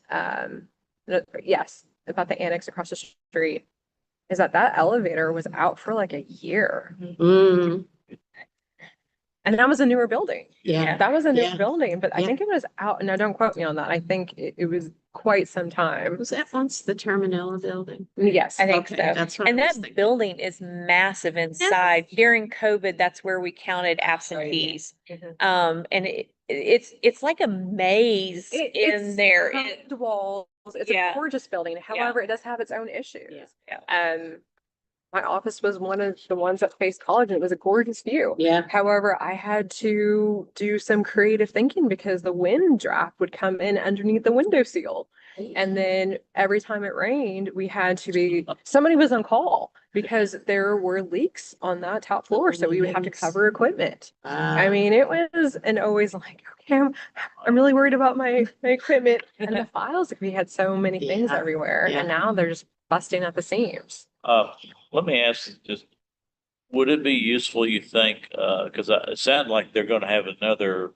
Yes, about the annex across the street, is that elevator was out for like a year. Mm, And that was a newer building. yeah. That was a Yeah. new building, but I Yeah. think it was out, now don't quote me on that. I think it was quite some time. Was that once the Terminella building? Yes. I think Okay, so. that's what And I was that thinking. building is massive inside. During COVID, that's where we counted absentees. Mhm. And it's like a maze in It's there. curved walls. It's Yeah. a gorgeous building. However, it does have its own issues. Yeah. My office was one of the ones that faced college and it was a gorgeous view. Yeah. However, I had to do some creative thinking because the wind draft would come in underneath the window seal. And then every time it rained, we had to somebody was on call because there were leaks on that top floor. So we would have to cover equipment. I mean, it was, and always like, okay, I'm really worried about my equipment and the files. We had so many things Yeah. everywhere Yeah. and now they're just busting at the seams. Let me ask just, would it be useful, you think, because it sounded like they're gonna have another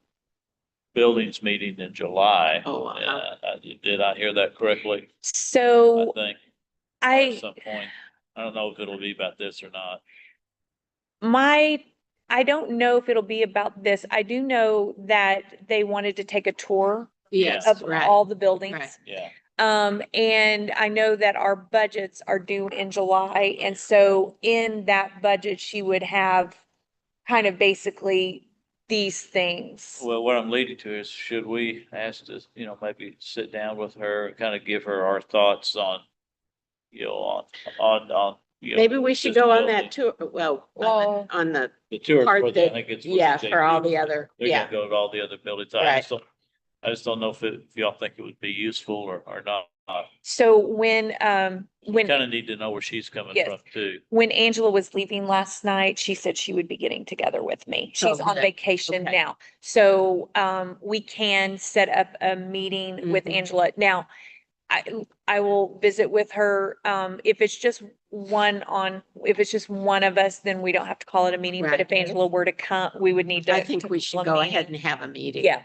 buildings meeting in July. Oh, wow. Did I hear that correctly? I So think at I, some point, I don't know if it'll be about this or not. I don't know if it'll be about this. I do know that they wanted to take a tour Yes, of right. all the buildings. Right. Yeah, And I know that our budgets are due in July. And so in that budget, she would have kind of basically these things. well, what I'm leading to is, should we ask to, maybe sit down with her and kind of give her our thoughts on, on. Maybe we should this go on building. that tour, well, Well, on the The tour, part for the- that- I think it's. yeah, for all the other, They're yeah. gonna go to all the other buildings. Right. I just don't know if y'all think it would be useful or not. So when, We kind of need to know where she's coming Yes. from too. when Angela was leaving last night, she said she would be getting together with me. She's on Okay. vacation Okay. now. So, we can set up a meeting with Mhm. Angela. Now, I will visit with her. If it's just if it's just one of us, then we don't have to call it a meeting. But Right. if Angela were to come, we would need to. I think we should call a go meeting. ahead and have a meeting. Yeah.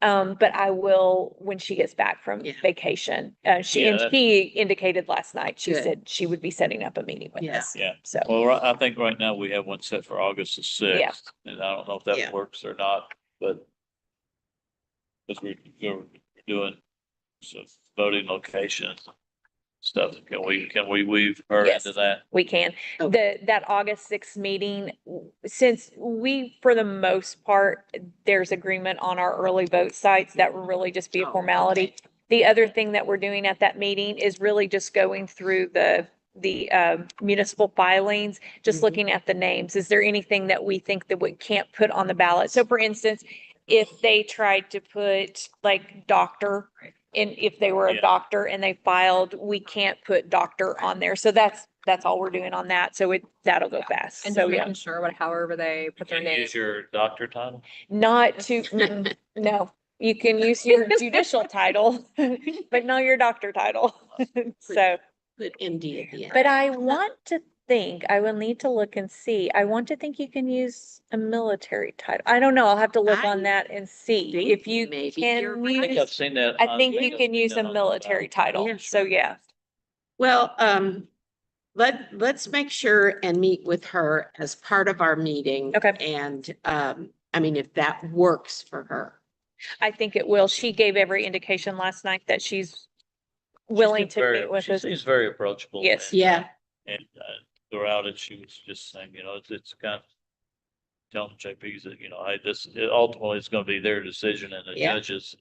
But I will, when she gets back from Yeah. vacation, Yeah, she that's- indicated last night, she Good. said she would be setting up a meeting with Yeah. us. Yeah. So, Well, I think right now we have one set for August the Yeah. 6th, and I don't know if Yeah. that works or not, but because we're doing some voting locations stuff. Can we weave her Yes. into that? we can. That August 6th meeting, since we, for the most part, there's agreement on our early vote sites, that will really just be a Oh, formality. okay. The other thing that we're doing at that meeting is really just going through the municipal filings, just Mhm. looking at the names. Is there anything that we think that we can't put on the ballot? So for instance, if they tried to put like doctor, and if they were a Yeah. doctor and they filed, we can't put doctor on there. So that's all we're doing on that. So that'll go fast. and So just yeah, making sure however they put their Can you name. use your doctor title? not to, no, you can use your judicial title, but not your doctor title. So. Put MD at the end. But I want to think, I will need to look and see. I want to think you can use a military title. I don't know. I'll have to look on I that and see think if you maybe can you're I think I've use. seen that. I think you can use a military title. Yeah, So sure. yeah, Well, let's make sure and meet with her as part of our meeting. Okay. And, I mean, if that works for her. I think it will. She gave every indication last night that she's willing to meet with She us. seems very approachable. Yes. Yeah, And throughout it, she was just saying, it's kind of telling JPs that, hey, ultimately it's going to be their decision and the Yeah. judges.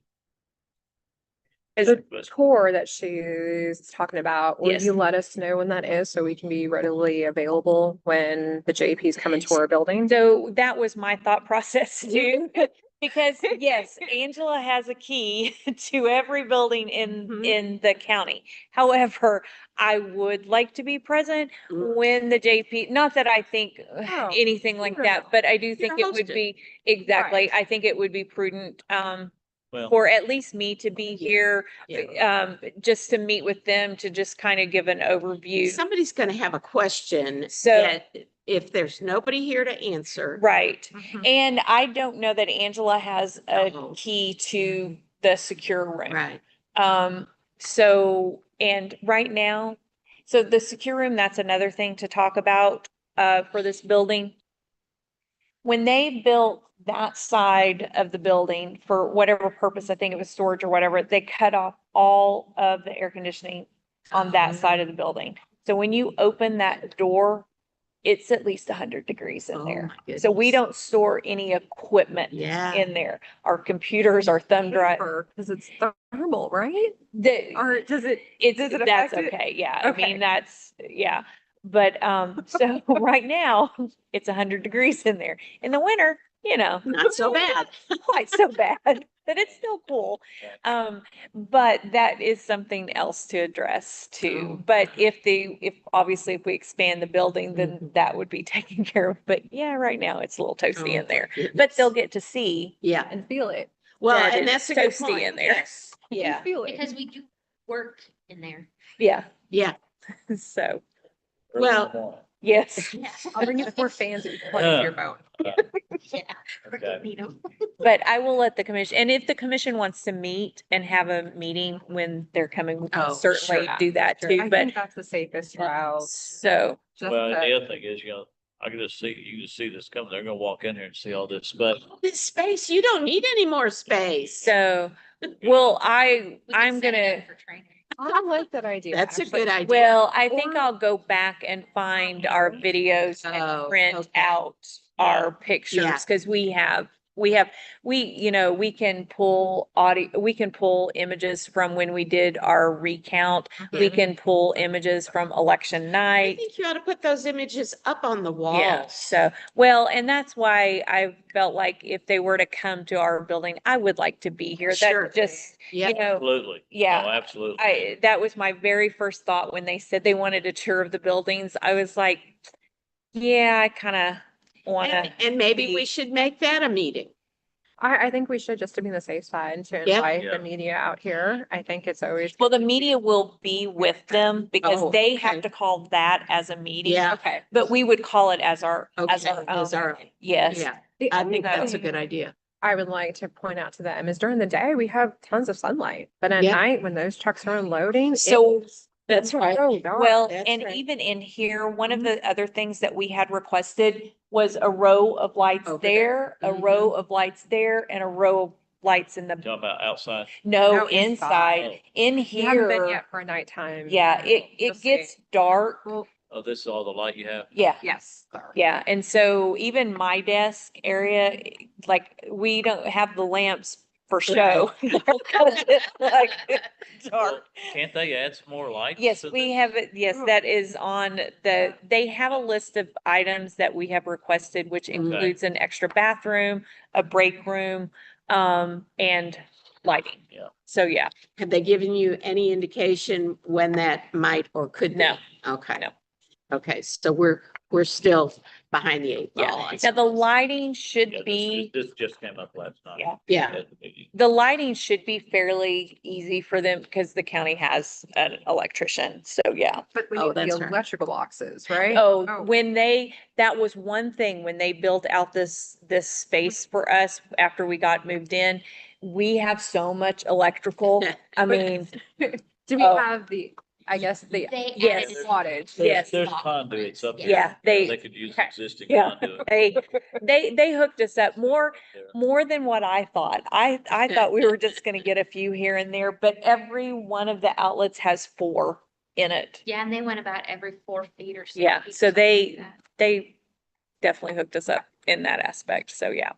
The But- tour that she's talking about, will Yes. you let us know when that is so we can be readily available when the JPs come into our building? So that was my thought process too. Because yes, Angela has a key to every building Mhm. in the county. However, I would like to be present Mm. when the JP, not that I think Oh, anything like no, that, no. but I do think it would hosted. be, exactly, Right. I think it would be prudent, Well, for at least me to be here, yeah. just to meet with them, to just kind of give an overview. Somebody's gonna have a question. So- that if there's nobody here to answer. Right. Mhm. And I don't know that Angela has a Oh. key to the secure room. Right. So, and right now, so the secure room, that's another thing to talk about, for this building. When they built that side of the building for whatever purpose, I think it was storage or whatever, they cut off all of the air conditioning on that side of the building. So when you open that door, it's at least 100 degrees in Oh, there. my So we goodness. don't store any equipment Yeah. in there. Our computers, our thumb drive, Because it's thermal, right? the, Or does it? it's, does it that's affect it? okay. Yeah. I Okay. mean, that's, yeah. But, so right now it's 100 degrees in there. In the winter, Not so bad. quite so bad, but it's still cool. But that is something else to address too. Oh. But if obviously if we expand the building, then that would be taken care of. But yeah, right now it's a little toasty Oh, in there, goodness. but they'll get to see. Yeah, And feel it. well, that and it's that's a good toasty point. in there. Yes. You Yeah, feel it. Because we do work in there. yeah. Yeah, So, Well- yes, Yeah. I'll bring you 4 fans that you can plug into your phone. Yeah. Okay. Need 'em. but I will let the commission, and if the commission wants to meet and have a meeting when they're coming, we can Oh, certainly sure. do that Sure. too. I But think that's the safest route. so, Just Well, and to- the other thing is, I can just see, you can see this coming. They're gonna walk in here and see all this, but this space, you don't need any more space. so, well, We can I'm set it gonna. up for training. I like that idea. That's a actually. good idea. Well, I think Or- I'll go back and find our videos Oh, and print okay. out our pictures, because we can pull we can pull images from when we did our recount. We Yeah. can pull images from election I night. think you ought to put those images up on the wall. Yeah, so, well, and that's why I felt like if they were to come to our building, I would like to be here. Sure. That just, Yeah. absolutely. Yeah. No, absolutely. that was my very first thought when they said they wanted a tour of the buildings. I was like, yeah, I kind of want to. And maybe we be- should make that a meeting. I think we should, just to be on the safe side, to Yeah. invite Yeah. the media out here. I think it's always. Well, the media will be with them because Oh, they okay. have to call that as a meeting. Yeah. Okay. But we would call it as our Okay, own. as our- Yes. Yeah, The I other think that's a thing good idea. I would like to point out to them is during the day, we have tons of sunlight, but at Yeah. night when those trucks are unloading. So- it's That's right. so dark. Well, That's and right. even in here, one of Mhm. the other things that we had requested was a row of lights Over there, there. a row of lights there, and a row of lights in the, Talking about outside. no, No, inside. inside, in You haven't been here. yet for a nighttime. Yeah, You'll it see. gets dark. Well, Oh, this is all the light you have? Yeah. yes. Yeah, and so even my desk area, like, we don't have the lamps for show. Because it's like Well, dark. can't they add some more lights? Yes, to we this? have, yes, that is on they have a list of items that we have requested, which includes an extra bathroom, a break room, and lighting. Yeah. So, yeah, Have they given you any indication when that might or could be? No. Okay. No. Okay, so we're still behind the 8 ball. yeah. I Now, the suppose. lighting Yeah, should this- be. This just came up last night. Yeah. Yeah, At the meeting. The lighting should be fairly easy for them because the county has an electrician. So, yeah. But we Oh, need the that's right. electrical boxes, right? Oh, that was one thing when they built out this space for us after we got moved in. We have so much electrical. I mean, Do we Oh. have the I guess the They Yes. added wattage. Yes. There's conduits up there. Yeah, They could use okay. existing Yeah, conduit. they hooked us up more Yeah. than what I thought. I thought we were just gonna get a few here and there, but every one of the outlets has 4 in it. Yeah, and they went about every 4 feet or so. Yeah, so something like they that. they definitely hooked us up in that aspect. So yeah.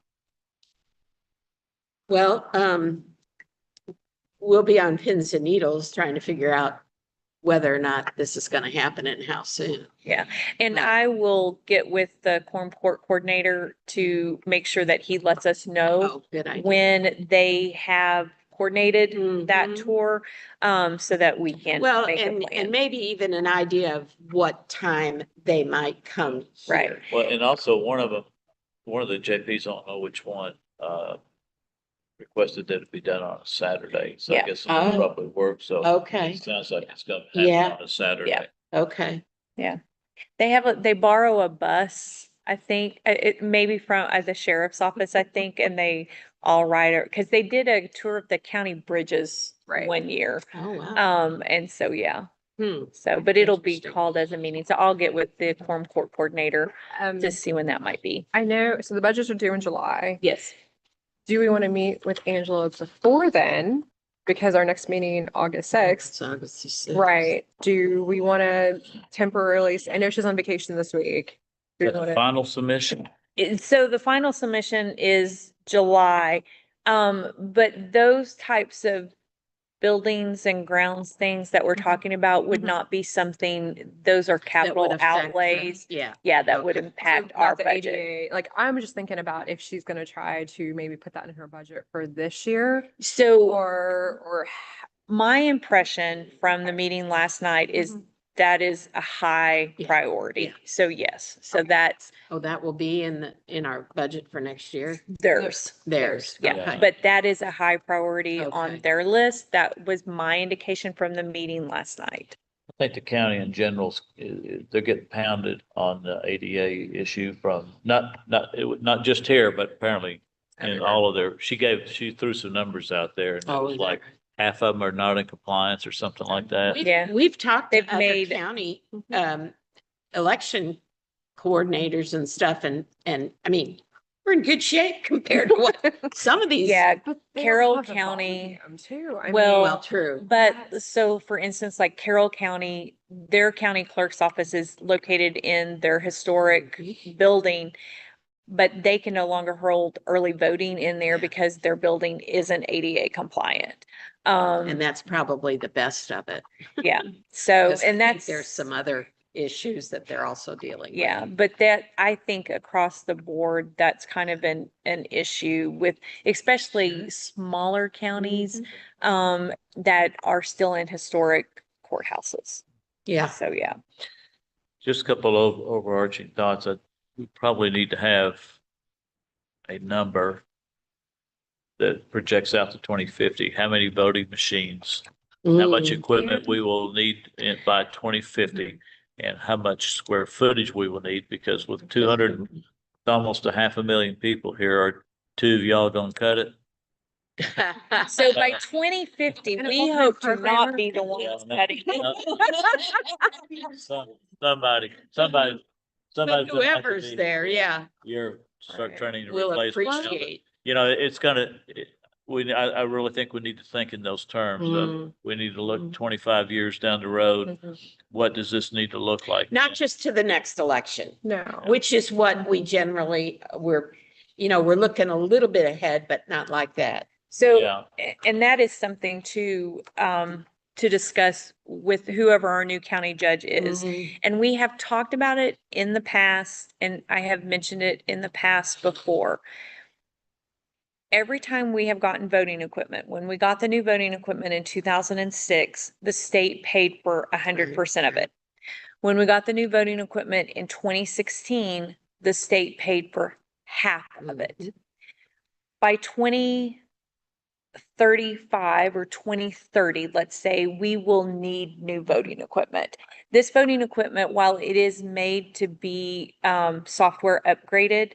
Well, we'll be on pins and needles trying to figure out whether or not this is gonna happen and how soon. And Right. I will get with the Quorum Court coordinator to make sure that he lets us know Oh, good idea. when they have coordinated that Mhm. tour, so that we can Well, make a and plan. maybe even an idea of what time they might come Right. here. Well, and also one of the JPs, I don't know which one, requested that it be done on a Saturday. So I Yeah. guess it Oh. probably works. So Okay, it sounds like it's gonna Yeah. happen on a Saturday. okay. They borrow a bus, I think, it maybe from the sheriff's office, I think, and they all ride it, because they did a tour of the county bridges Right. one year. Oh, wow. And so, yeah, Hmm. so, but it'll be Interesting. called as a meeting. So I'll get with the Quorum Court coordinator to Um, see when that might be. I know, so the budgets are due in July. Yes. Do we want to meet with Angela before then? Because our next meeting, August 6th, It's August the 6th. right? Do we want to temporarily, I know she's on vacation this week. Do we Is that want the to? final submission? So the final submission is July. But those types of buildings and grounds things that we're Mhm. talking about would Mhm. not be something, those are That would capital affect the- outlays. Yeah. Yeah, that would Okay. impact our budget. ADA, like, I'm just thinking about if she's gonna try to maybe put that in her budget for this year So or. my impression from the meeting last night is Mhm. that is a high Yeah, priority. yeah. So yes, so Okay. that's Oh, that will be in our budget for next year? theirs. Theirs. Yeah, Okay. but that is a high priority on Okay. their list. That was my indication from the meeting last night. I think the county in general, they're getting pounded on the ADA issue from not just here, but apparently in Everywhere. all of their, she threw some numbers out there and it Oh, was is that like right? half of them are not in compliance or something like that. Yeah. We've talked to They've other made- county, election coordinators and stuff, and I mean, we're in good shape compared to what some of these. Yeah, But they don't Carroll have the County, volume Too. I well, Well, true. but That's- so for instance, like Carroll County, their county clerk's office is located in their historic building, but they can no longer hold early voting in there because their building isn't ADA compliant. And that's probably the best of it. Yeah, so, 'Cause I and think that's. There's some other issues that they're also dealing with. Yeah, but that, I think across the board, that's kind of an issue with especially smaller counties that are still in historic courthouses. Yeah. So, yeah. Just a couple of overarching thoughts. We probably need to have a number that projects out to 2050. How many voting machines? How much Mm. equipment we will need by 2050? And how much square footage we will need, because with 200, almost a 500,000 people here, are 2 of y'all gonna cut it? So by 2050, And a we full-time hope to programmer? not be the ones Yeah, cutting. Somebody. But whoever's there, yeah, You're start turning to will replace. appreciate. You know, it's gonna, I really think we need to think in those terms of, Mm. we need to look Mm. 25 years down the road. Mhm. What does this need to look like? Not just to the next election, No. which is what we generally, we're looking a little bit ahead, but not like that. So, Yeah. and that is something to discuss with whoever our new county judge is. Mhm. And we have talked about it in the past, and I have mentioned it in the past before. Every time we have gotten voting equipment, when we got the new voting equipment in 2006, the state paid for 100% of it. When we got the new voting equipment in 2016, the state paid for half of it. By 2035 or 2030, let's say, we will need new voting equipment. This voting equipment, while it is made to be software upgraded,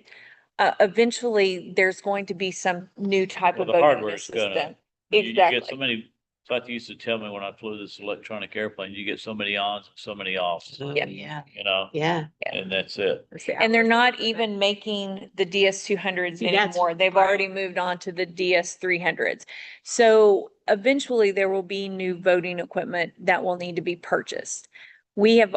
eventually there's going to be some new type Well, of the voting hardware is system. gonna, you get so Exactly. many Like you used to tell me when I flew this electronic airplane, you get so many ons, and so many offs, Oh, Yeah. yeah, you know, yeah. and that's it. There's the And they're hours not of it. even making the DS-200s See, that's anymore. They've right. already moved on to the DS-300s. So eventually there will be new voting equipment that will need to be purchased. We've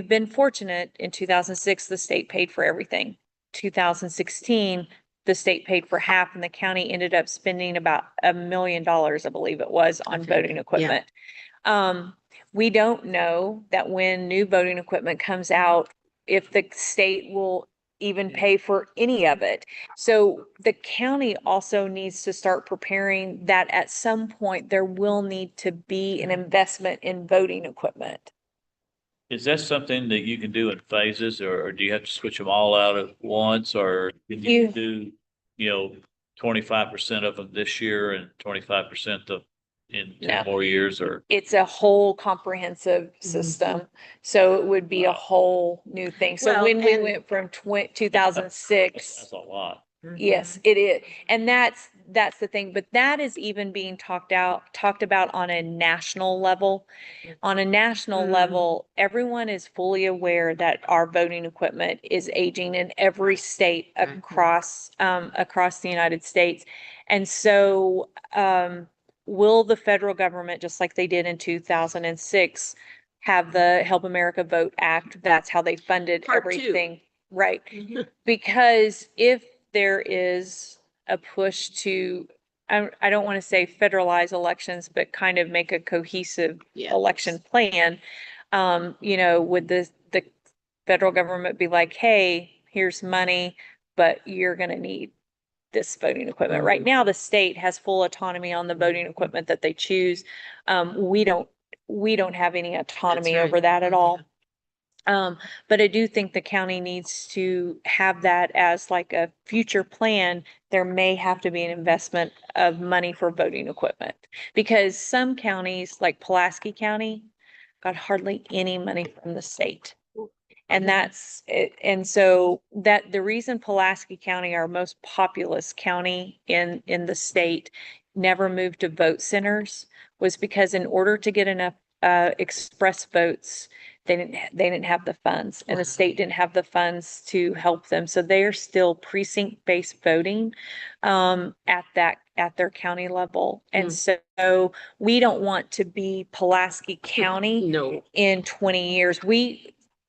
been fortunate in 2006, the state paid for everything. 2016, the state paid for half and the county ended up spending about $1 million, I believe it was, on Okay, voting equipment. We don't know that when new voting equipment comes out, if the state will even pay for any of it. So the county also needs to start preparing that at some point there will need to be an investment in voting equipment. Is that something that you can do in phases, or do you have to switch them all out at once, or can you You- do, 25% of them this year and 25% of in No. 10 more years, or? It's a whole comprehensive system. So it would be a whole new thing. So Well, when we and- went from 2006. That's a lot. Yes, it is. And that's the thing, but that is even being talked about on a national level. On a national Mhm. level, everyone is fully aware that our voting equipment is aging in every state Right. across the United States. And so, will the federal government, just like they did in 2006, have the Help America Vote Act? That's how they funded Part two. everything. Right. Mhm. Because if there is a push to, I don't want to say federalize elections, but kind of make a cohesive Yes. election plan, would the federal government be like, hey, here's money, but you're going to need this voting equipment. Right now, the state has full autonomy on the voting equipment that they choose. We don't have any autonomy That's right. over that at all. But I do think the county needs to have that as like a future plan. There may have to be an investment of money for voting equipment. Because some counties, like Pulaski County, got hardly any money from the state. And that's it. And so that the reason Pulaski County, our most populous county in the state, never moved to vote centers was because in order to get enough express votes, they didn't have the funds, and the Wow. state didn't have the funds to help them. So they are still precinct-based voting at their county level. And so we don't want to be Pulaski County No. in 20 years.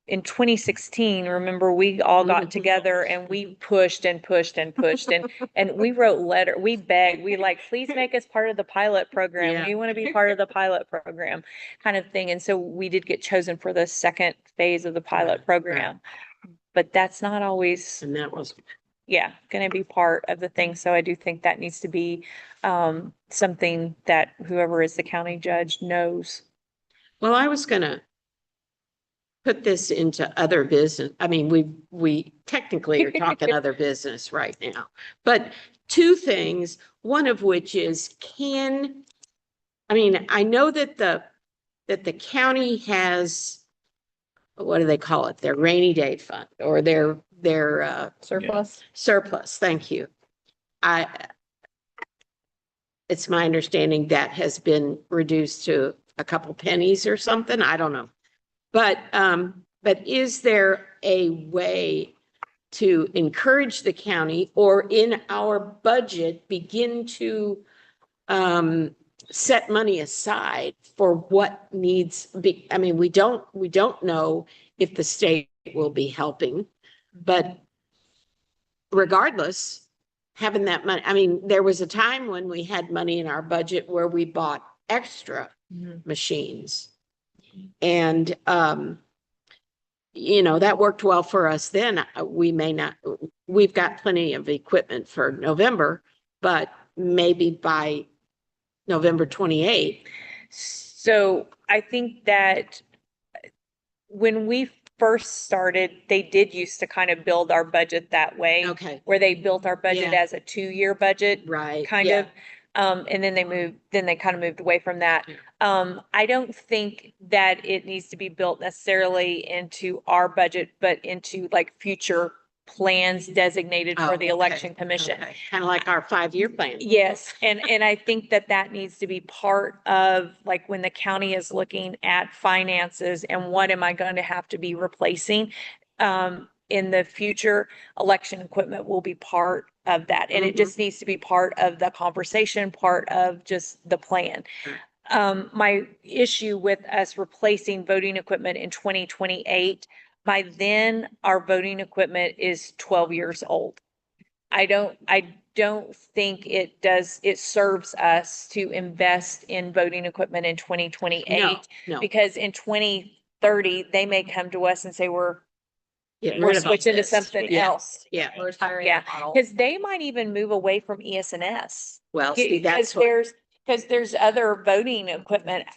In 2016, remember, we all got Mhm. together and we pushed and pushed and pushed and we wrote we begged, we like, please make us part of the pilot program. Yeah. We want to be part of the pilot program kind of thing. And so we did get chosen for the second phase of the pilot Right, program. But that's not always, And that was, going to be part of the thing. So I do think that needs to be something that whoever is the county judge knows. well, I was gonna put this into other business. I mean, we technically are talking other business right now. But two things, one of which is I know that the county has, what do they call it? Their rainy day fund or their Surplus. surplus. Thank you. It's my understanding that has been reduced to a couple pennies or something. I don't know. But is there a way to encourage the county or in our budget begin to set money aside for what needs we don't know if the state will be helping, but regardless, having that money, there was a time when we had money in our budget where we bought extra machines. And, that worked well for us then. We've got plenty of equipment for November, but maybe by November 28th. So I think that when we first started, they did used to kind of build our budget that way. Okay, Where they built our budget Yeah. as a 2-year budget, right. kind yeah. of. And then they kind of moved away from that. I don't think that it needs to be built necessarily into our budget, but into like future plans designated for the election commission. Kind of like our 5-year plan. Yes, and I think that that needs to be part of, like, when the county is looking at finances and what am I going to have to be replacing? In the future, election equipment will be part of that. And it just needs to be part of the conversation, part of just the plan. My issue with us replacing voting equipment in 2028, by then our voting equipment is 12 years old. I don't think it serves us to invest in voting equipment in 2028. No. Because in 2030, they may come to us and say, we're Getting rid of all switching to this. something Yeah. else. Yeah. We're retiring Yeah, that model. because they might even move away from ES&S. Well, see, Because that's what, there's other voting equipment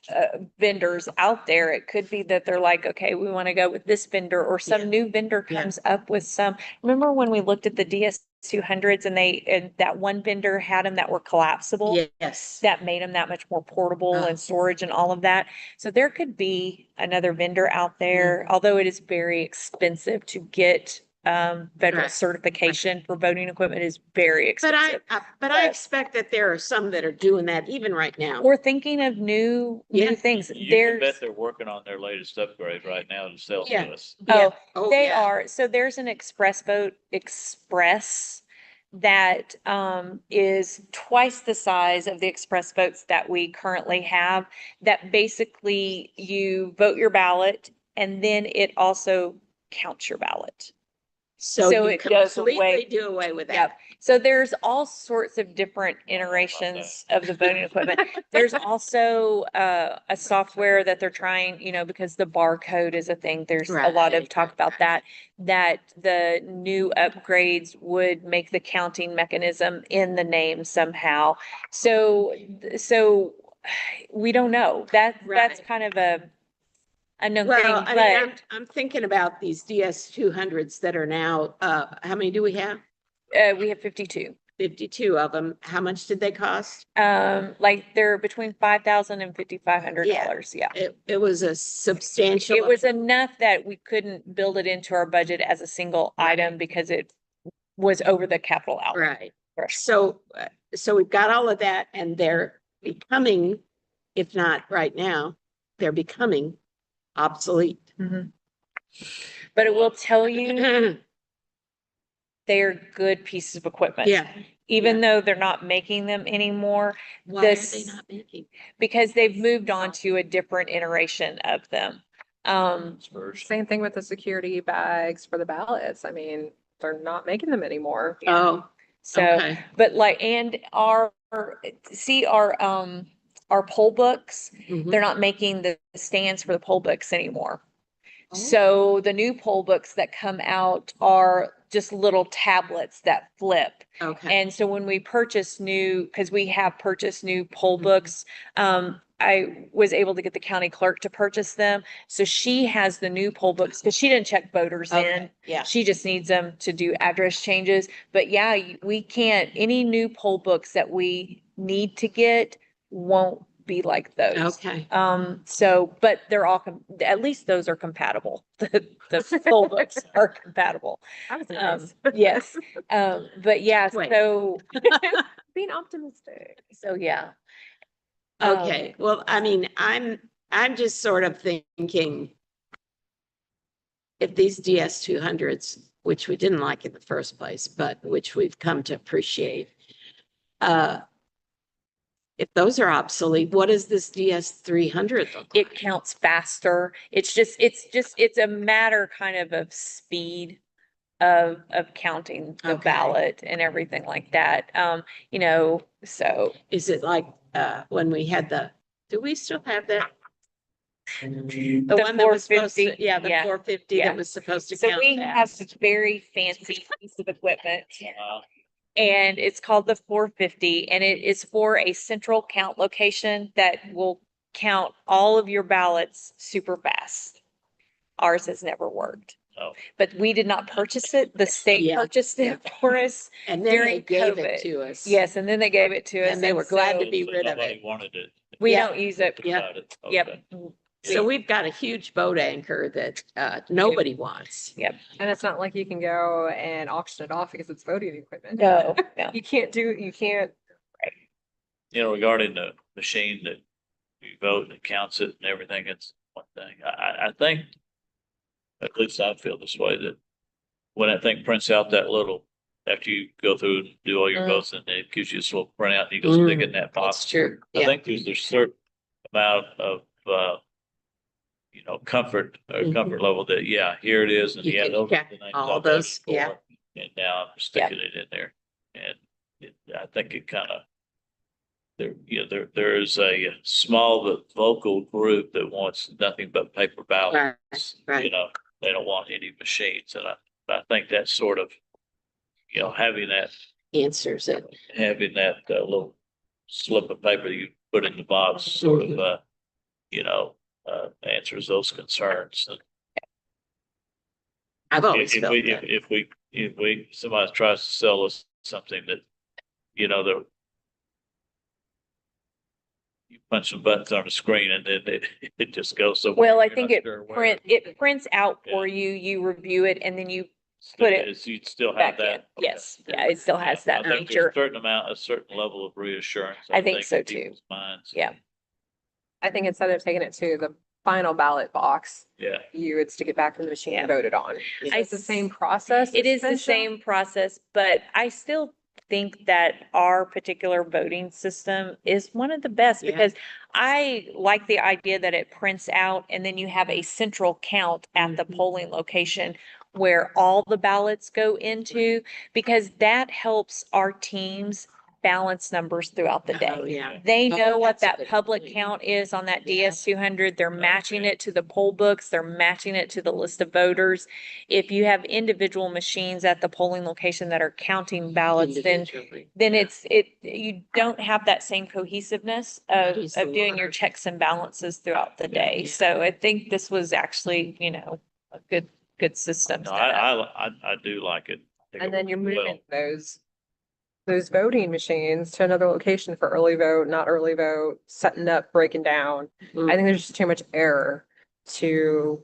vendors out there. It could be that they're like, okay, we want to go with this vendor, or some Yeah. new vendor Yeah. comes up with some. Remember when we looked at the DS200s and that one vendor had them that were collapsible? yes. That made them that much more portable Oh. and storage and all of that. So there could be another vendor out there, Mm-hmm. although it is very expensive to get federal Right. certification for voting equipment is very But expensive. I But- expect that there are some that are doing that even right now. We're thinking of new Yeah. things. You can There's, bet they're working on their latest upgrade right now to sell Yeah. to us. oh, Oh, they yeah. are. So there's an express vote express that is twice the size of the express votes that we currently have. That basically you vote your ballot and then it also counts your ballot. So So you it does completely away- do away with Yep. that. So there's all sorts of different about iterations of the voting equipment. There's also a software that they're trying, because the barcode is a thing. There's a lot of Right, talk about that the new upgrades would make the counting mechanism in the name somehow. So we don't know. That's Right. kind of a unknown Well, thing, I mean, but I'm thinking about these DS200s that are now, how many do we have? we have 52. 52 of them. How much did they cost? Like they're between $5,000 and $5,500. Yeah. It was a substantial. It was enough that we couldn't build it into our budget as a single item because it was over the capital outlay. Right. threshold. So we've got all of that and they're becoming, if not right now, they're becoming obsolete. Mhm. But it will tell you they're good pieces of equipment. Yeah. Even though they're not making them anymore, Why are they This- not making? because they've moved on to a different iteration of them. Version. Same thing with the security bags for the ballots. I mean, they're not making them anymore. Oh, So, okay. but like, and our poll books, Mhm. they're not making the stands for the poll books anymore. Oh. So the new poll books that come out are just little tablets that flip. Okay. And so when we purchase because we have purchased new poll Mhm. books, I was able to get the county clerk to purchase them. So she has the new poll books because she didn't check voters in. Okay. Yeah. She just needs them to do address changes. But yeah, we can't, any new poll books that we need to get won't be like those. Okay. So, but they're all, at least those are compatible. The poll books are compatible. That was nice. Yes. But yeah, Wait. so Being optimistic. yeah. Okay. Well, I mean, I'm just sort of thinking if these DS200s, which we didn't like in the first place, but which we've come to appreciate, if those are obsolete, what does this DS300 look It like? counts faster. It's a matter kind of speed of counting the Okay. ballot and everything like that. So Is it like, when we had do we still have that? The The one that was supposed to, 450, yeah, the yeah, 450 yeah. that was supposed to So count we that. have this very fancy piece of equipment. Uh, And it's called the 450, and it is for a central count location that will count all of your ballots super fast. Ours has never worked. Oh. But we did not purchase it. The state Yeah. purchased it for us. And then they during gave COVID. it to us. Yes, and then they gave it to us. And they were glad to so be so rid of nobody it. wanted it. We Yeah. don't use it. Yeah. Got it. Yep. Okay. So we've got a huge boat anchor that nobody wants. Yep. And it's not like you can go and auction it off because it's voting equipment. No. You can't. Regarding the machine that you vote and it counts it and everything, it's one thing. I think, at least I feel this way, that when that thing prints out that little, after you go through and do all your Mm. votes, and it gives you a little printout, and you go stick it in that That's box. true. I Yeah. think there's certain amount of, comfort level that, yeah, here it is, and You yeah, can those are check the names all I voted those, for, yeah. and now I'm sticking it in there. And I think it kind of, there's a small but vocal group that wants nothing but paper ballots. Right. They don't want any machines, and I think that's sort of, having that Answers it. little slip of paper you put in the box sort of, answers those concerns. And I've always if felt we, that. if we, somebody tries to sell us something that, that you punch some buttons on the screen and then it just goes somewhere. Well, I You're think not sure where. it prints out for you, you review it, and then you put it You'd still have back in. that. Okay. Yes, yeah, it still has Yeah, that I think there's feature. a certain level of reassurance. I think so in too. people's minds. Yeah. I think instead of taking it to the final ballot box, Yeah. you would stick it back in the machine and vote it on. It's the s- same process. It is the essentially. same process, but I still think that our particular voting system is one of the best Yeah. because I like the idea that it prints out and then you have a central count at the Mhm. polling location where all the ballots go into, because that helps our teams balance numbers throughout the Oh, day. yeah. They Oh, know what that's a that good public point. count is on that Yeah. DS 200. They're matching it to the poll books. They're matching it to the list of voters. If you have individual machines at the polling location that are counting ballots, then Individually. you don't have that same cohesiveness of Use the doing your water. checks and balances throughout the day. Yeah. So I think this was actually, a good system. No, set up. I do like it. I think And it then you're works well. moving those voting machines to another location for early vote, not early vote, setting up, breaking down. Mm. I think there's just too much error to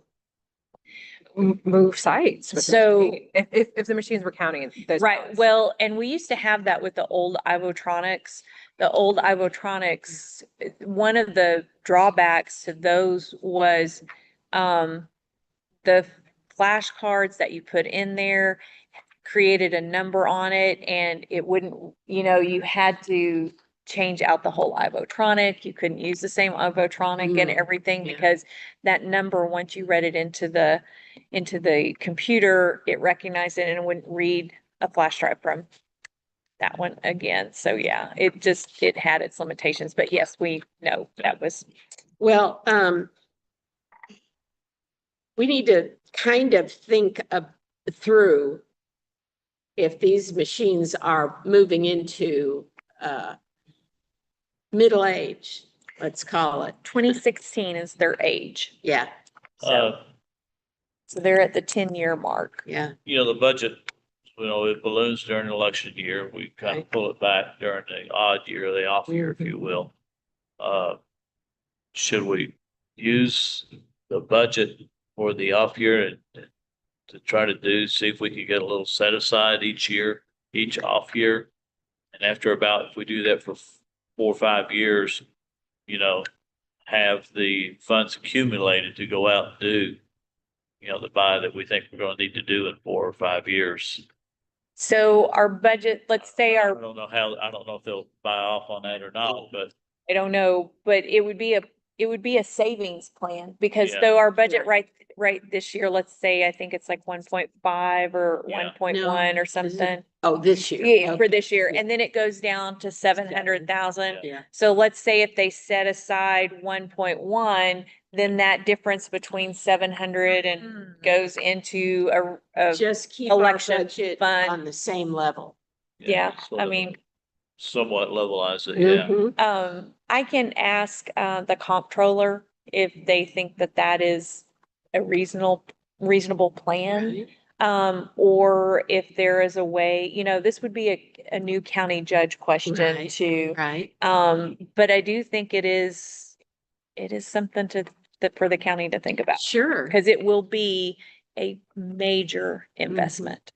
move sites with the So- machine. If the machines were counting those Right, ballots. well, and we used to have that with the old Ivotronics. The old Ivotronics, one of the drawbacks to those was the flashcards that you put in there created a number on it and it wouldn't, you had to change out the whole Ivotronic. You couldn't use the same Ivotronic and Mm, everything yeah. because that number, once you read it into the computer, it recognized it and it wouldn't read a flash drive from that one again. So yeah, it had its limitations, but yes, we know that was, Well, we need to kind of think through if these machines are moving into middle age, let's call it. 2016 is their age. Yeah. Uh, So they're at the 10-year mark. Yeah. the budget, it balloons during election year. We kind of Right. pull it back during the odd year, the off year, if you will. Should we use the budget for the off year and to try to see if we can get a little set aside each year, each off year? And after if we do that for 4 or 5 years, have the funds accumulated to go out and do, the buy that we think we're going to need to do in 4 or 5 years. So our budget, let's say I don't know if they'll buy off on that or not, but I don't know, but it would be a savings plan because Yeah. though our budget right this year, let's say, I think it's like 1.5 or Yeah. 1.1 or Is it? something. Oh, this year. Yeah, for Okay. this year. And then it goes down to 700,000. Yeah. So let's say if they set aside 1.1, then that difference between 700 and goes into a Just keep our election budget fund. on the same level. yeah, sort I of mean, somewhat levelize it. Yeah. Mhm. I can ask the comptroller if they think that is a reasonable plan. Or if there is a way, this would be a new county judge question Right. too. Right. But I do think it is something to that for the county to think about. Sure. Because it will be a major investment.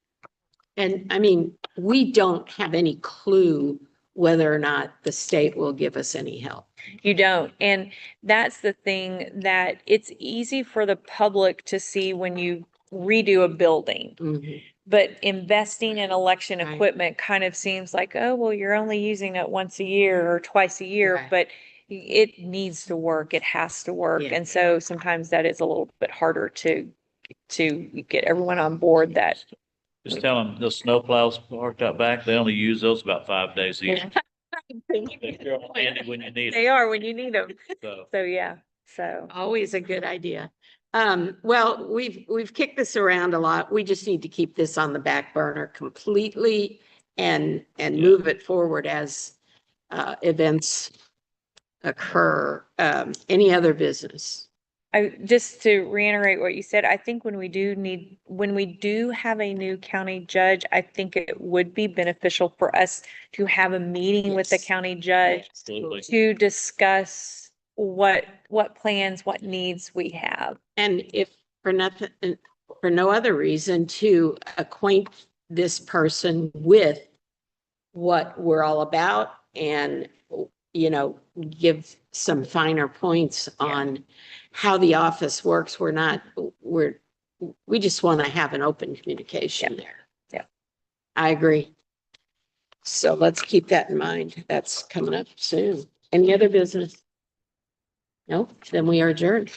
And I mean, we don't have any clue whether or not the state will give us any help. You don't. And that's the thing, that it's easy for the public to see when you redo a building. Mhm. But investing in election Right. equipment kind of seems like, oh, well, you're only using it once a year or twice a year, Right. but it needs to work. It has to work. Yeah. And so sometimes that is a little bit harder to get everyone on board that. Just tell them the snow plows parked out back, they only use those about 5 days a year. They're handy when you need They them. are when you need them. So, So, yeah, so. Always a good idea. Well, we've kicked this around a lot. We just need to keep this on the back burner completely and move it forward as events occur. Any other business? Just to reiterate what you said, I think when we do have a new county judge, I think it would be beneficial for us to have a meeting with the Yes. county judge absolutely. to discuss what plans, what needs we have. And if for nothing, for no other reason, to acquaint this person with what we're all about and, you know, give some finer points on how the office works. We just want to have an open communication there. Yeah. I agree. So let's keep that in mind. That's coming up soon. Any other business? Nope, then we are adjourned.